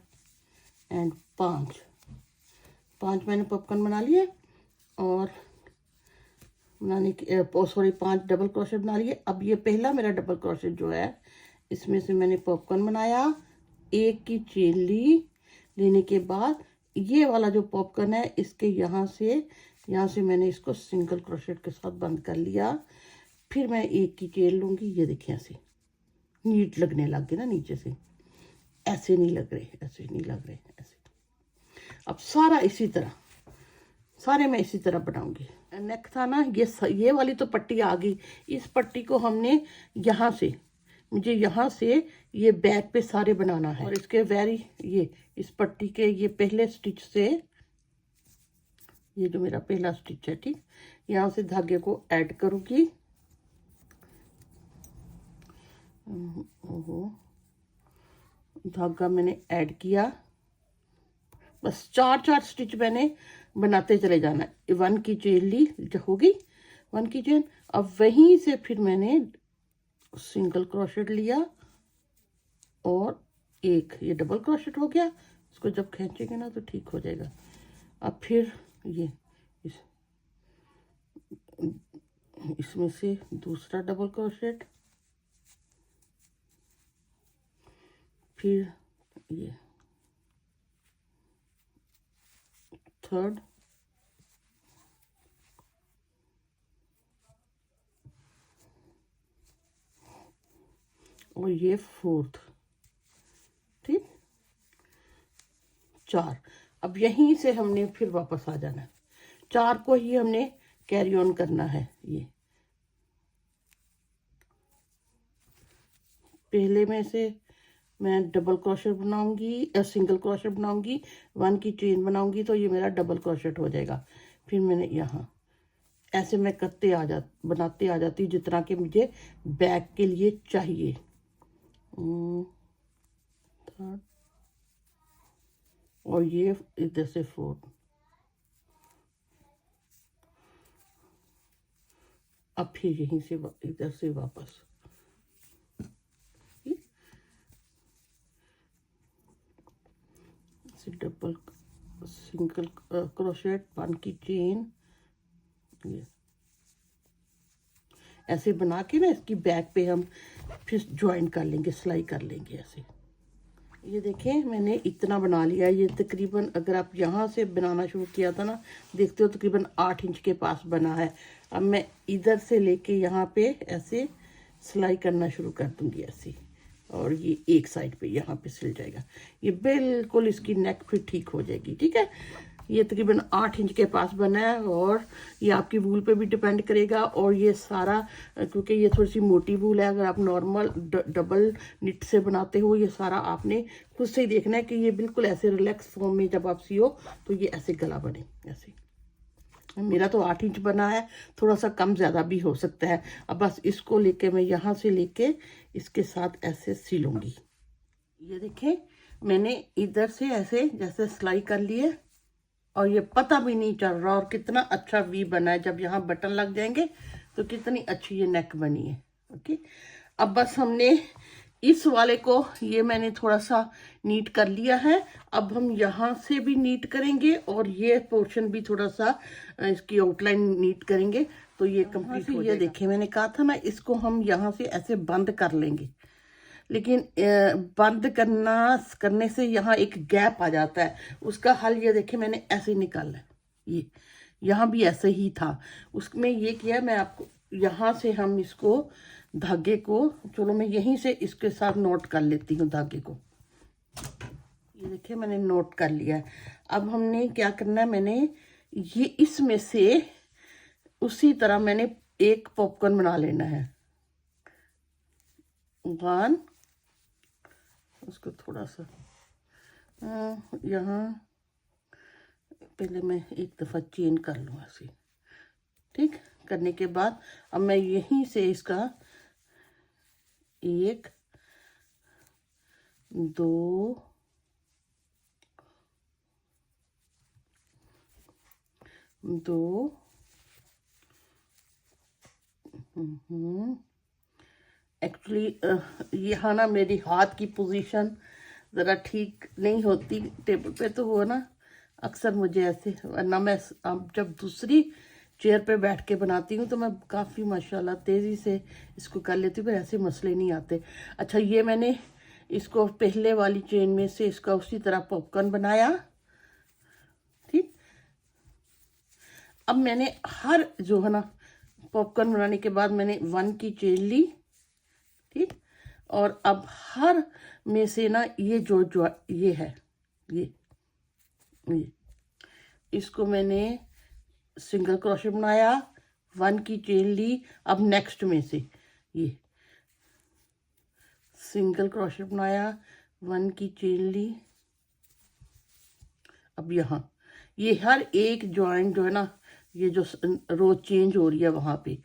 एंड 5 मैंने पॉपकॉर्न बना लिए। और बनाने की सॉरी 5 डबल क्रोशेट बना लिए। अब ये पहला मेरा डबल क्रोशेट जो है, इसमें से मैंने पॉपकॉर्न बनाया, एक की चेन ली। लेने के बाद ये वाला जो पॉपकॉर्न है, इसके यहाँ से मैंने इसको सिंगल क्रोशेट के साथ बंद कर लिया। फिर मैं एक की चेन लूँगी। ये देखिए ऐसे नीट लगने लग गए ना नीचे से, ऐसे नहीं लग रहे, ऐसे नहीं लग रहे, ऐसे। अब सारा इसी तरह, सारे मैं इसी तरह बनाऊंगी। नेक था ना, ये वाली तो पट्टी आ गई। इस पट्टी को हमने यहाँ से, मुझे यहाँ से ये बैक पे सारे बनाना है। और इसके ये इस पट्टी के ये पहले स्टिच से, ये जो मेरा पहला स्टिच है, ठीक, यहाँ से धागे को ऐड करूँगी। ओहो, धागा मैंने ऐड किया। बस 4 स्टिच मैंने बनाते चले जाना है। 1 की चेन ली, जो होगी 1 की चेन। अब वहीं से फिर मैंने सिंगल क्रोशेट लिया और एक ये डबल क्रोशेट हो गया। इसको जब खींचेंगे ना तो ठीक हो जाएगा। अब फिर ये इसमें से दूसरा डबल क्रोशेट, फिर ये थर्ड, और ये फोर्थ, ठीक, 4। अब यहीं से हमने फिर वापस आ जाना है। 4 को ही हमने कैरी ऑन करना है। ये पहले में से मैं डबल क्रोशेट बनाऊंगी, सिंगल क्रोशेट बनाऊंगी, 1 की चेन बनाऊंगी, तो ये मेरा डबल क्रोशेट हो जाएगा। फिर मैंने यहाँ ऐसे मैं बनाते आ जाती हूँ जितना कि मुझे बैक के लिए चाहिए। थर्ड, और ये इधर से 4। अब फिर यहीं से इधर से वापस, डबल सिंगल क्रोशेट, 1 की चेन, ये ऐसे बना के ना इसकी बैक पे हम फिर ज्वाइन कर लेंगे, सिलाई कर लेंगे ऐसे। ये देखें मैंने इतना बना लिया। ये तकरीबन, अगर आप यहाँ से बनाना शुरू किया था ना, देखते हो तकरीबन 8 इंच के पास बना है। अब मैं इधर से लेके यहाँ पे ऐसे सिलाई करना शुरू कर दूंगी ऐसे, और ये एक साइड पे यहाँ पे सिल जाएगा। ये बिल्कुल इसकी नेक फिर ठीक हो जाएगी, ठीक है। ये तकरीबन 8 इंच के पास बना है, और ये आपकी वूल पे भी डिपेंड करेगा। और ये सारा, क्योंकि ये थोड़ी सी मोटी वूल है, अगर आप नॉर्मल डबल निट से बनाते हो, ये सारा आपने खुद से ही देखना है कि ये बिल्कुल ऐसे रिलैक्स फॉर्म में जब आप सियो तो ये ऐसे गला बने ऐसे। मेरा तो 8 इंच बना है, थोड़ा सा कम ज़्यादा भी हो सकता है। अब बस इसको लेके मैं यहाँ से लेके इसके साथ ऐसे सिलूंगी। ये देखें मैंने इधर से ऐसे जैसे सिलाई कर लिए, और ये पता भी नहीं चल रहा। और कितना अच्छा वी बना है। जब यहाँ बटन लग जाएंगे तो कितनी अच्छी ये नेक बनी है। ओके, अब बस हमने इस वाले को, ये मैंने थोड़ा सा नीट कर लिया है। अब हम यहाँ से भी नीट करेंगे, और ये पोर्शन भी थोड़ा सा इसकी आउटलाइन नीट करेंगे, तो ये कंप्लीट हो जाएगा। ये देखिए मैंने कहा था ना, इसको हम यहाँ से ऐसे बंद कर लेंगे, लेकिन बंद करने से यहाँ एक गैप आ जाता है। उसका हल ये देखिए मैंने ऐसे ही निकाला है। ये यहाँ भी ऐसे ही था, उसमें ये किया मैं आपको, यहाँ से हम इसको धागे को, चलो मैं यहीं से इसके साथ नोट कर लेती हूँ धागे को। ये देखिए मैंने नोट कर लिया है। अब हमने क्या करना है, मैंने ये इसमें से उसी तरह मैंने एक पॉपकॉर्न बना लेना है। 1, उसको थोड़ा सा यहाँ पहले मैं एक दफ़ा चेन कर लूँ ऐसे, ठीक। करने के बाद अब मैं यहीं से इसका 1 2 2 एक्चुअली यहाँ ना मेरी हाथ की पोजीशन ज़रा ठीक नहीं होती टेबल पे, तो वो ना अक्सर मुझे ऐसे, वरना मैं अब जब दूसरी चेयर पे बैठ के बनाती हूँ तो मैं काफ़ी माशाल्लाह तेज़ी से इसको कर लेती हूँ, फिर ऐसे मसले नहीं आते। अच्छा, ये मैंने इसको पहले वाली चेन में से इसका उसी तरह पॉपकॉर्न बनाया। ठीक, अब मैंने हर जो है ना पॉपकॉर्न बनाने के बाद मैंने 1 की चेन ली। ठीक, और अब हर में से ना ये जो ये है, ये इसको मैंने सिंगल क्रोशे बनाया, 1 की चेन ली। अब नेक्स्ट में से ये सिंगल क्रोशे बनाया, 1 की चेन ली। अब यहाँ ये हर एक जॉइंट जो है ना, ये जो रो चेंज हो रही है वहां पे,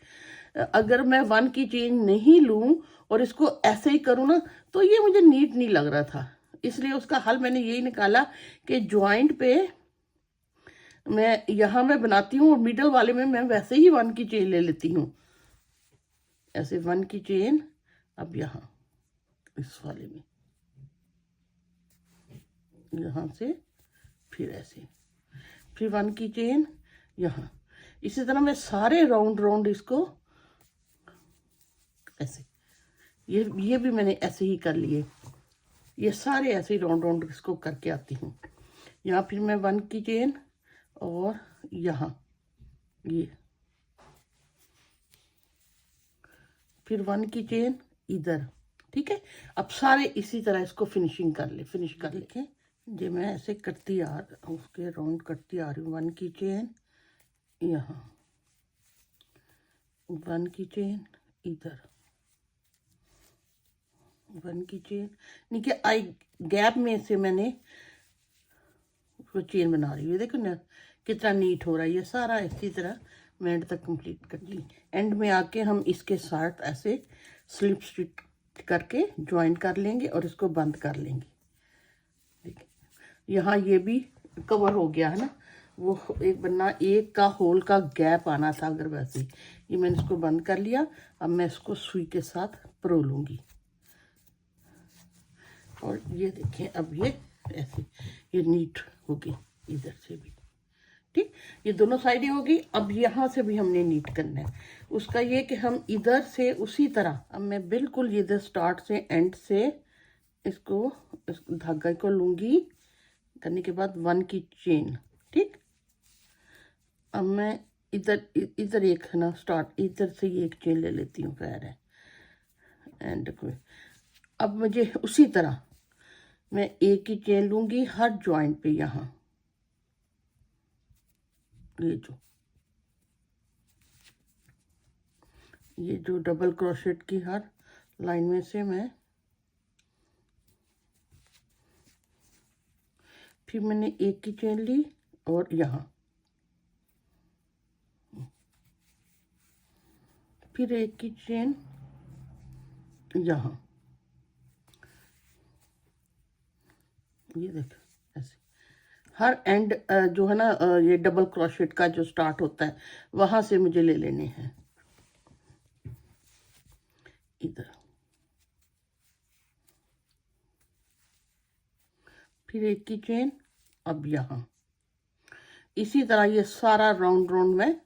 अगर मैं 1 की चेन नहीं लूं और इसको ऐसे ही करूँ ना तो ये मुझे नीट नहीं लग रहा था। इसलिए उसका हल मैंने यही निकाला कि जॉइंट पे मैं यहाँ मैं बनाती हूँ और मिडल वाले में मैं वैसे ही 1 की चेन ले लेती हूँ, ऐसे 1 की चेन। अब यहाँ इस वाले में यहाँ से फिर ऐसे, फिर 1 की चेन यहाँ। इसी तरह मैं सारे राउंड इसको ऐसे, ये भी मैंने ऐसे ही कर लिए, ये सारे ऐसे ही राउंड इसको करके आती हूँ। यहाँ फिर मैं 1 की चेन और यहाँ ये, फिर 1 की चेन इधर। ठीक है, अब सारे इसी तरह इसको फिनिश कर लेके जो मैं ऐसे करती उसके राउंड करती आ रही हूँ। 1 की चेन यहाँ, 1 की चेन इधर, 1 की चेन नीचे आई गैप में से मैंने वो चेन बना रही हूँ। देखो ना कितना नीट हो रहा है। ये सारा इसी तरह मैं एंड तक कंप्लीट कर ली। एंड में आके हम इसके साथ ऐसे स्लिप स्टिच करके ज्वाइन कर लेंगे और इसको बंद कर लेंगे। देखिए यहाँ ये भी कवर हो गया है ना, वो एक बनना, एक का होल का गैप आना था अगर वैसे। ये मैंने इसको बंद कर लिया। अब मैं इसको सुई के साथ परो लूँगी और ये देखें अब ये ऐसे ये नीट होगी इधर से भी। ठीक, ये दोनों साइडें होगी। अब यहाँ से भी हमने नीट करना है। उसका ये कि हम इधर से उसी तरह, अब मैं बिल्कुल इधर स्टार्ट से एंड से इसको इस धागा को लूँगी, करने के बाद 1 की चेन। ठीक, अब मैं इधर एक है ना स्टार्ट, इधर से ये एक चेन ले लेती हूँ, खैर है एंड को। अब मुझे उसी तरह मैं एक ही चेन लूँगी हर जॉइंट पे। यहाँ ये जो डबल क्रोशेट की हर लाइन में से मैं, फिर मैंने एक की चेन ली और यहाँ फिर एक की चेन यहाँ, ये देख ऐसे हर एंड जो है ना ये डबल क्रोशेट का जो स्टार्ट होता है वहां से मुझे ले लेने हैं इधर। फिर एक की चेन, अब यहाँ इसी तरह ये सारा राउंड में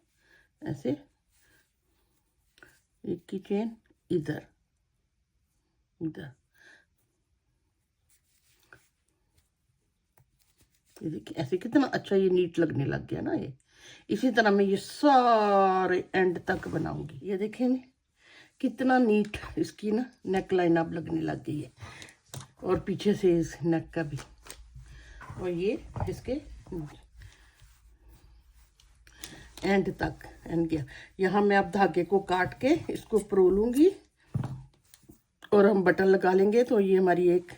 ऐसे एक की चेन इधर इधर। ये देखिए ऐसे कितना अच्छा ये नीट लगने लग गया ना। ये इसी तरह मैं ये सारे एंड तक बनाऊंगी। ये देखेंगे कितना नीट इसकी ना नेक लाइन अब लगने लग गई है, और पीछे से इस नेक का भी, और ये इसके एंड तक एंड गया। यहाँ मैं अब धागे को काट के इसको परो लूँगी और हम बटन लगा लेंगे, तो ये हमारी एक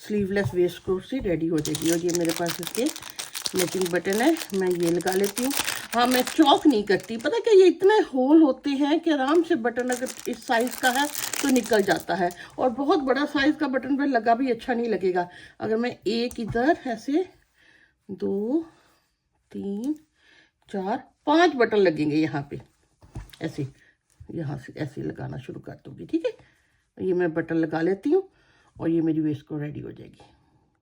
स्लीवलेस वेस्ट कोट सी रेडी हो जाएगी। और ये मेरे पास इसके मैचिंग बटन है, मैं ये लगा लेती हूँ। हाँ, मैं चौक नहीं करती, पता क्या, ये इतने होल होते हैं कि आराम से बटन अगर इस साइज का है तो निकल जाता है, और बहुत बड़ा साइज का बटन पर लगा भी अच्छा नहीं लगेगा। अगर मैं एक इधर ऐसे 2 3 4 5 बटन लगेंगे यहाँ पे, ऐसे यहाँ से ऐसे लगाना शुरू कर दूंगी, ठीक है। ये मैं बटन लगा लेती हूँ और ये मेरी वेस्ट को रेडी हो जाएगी।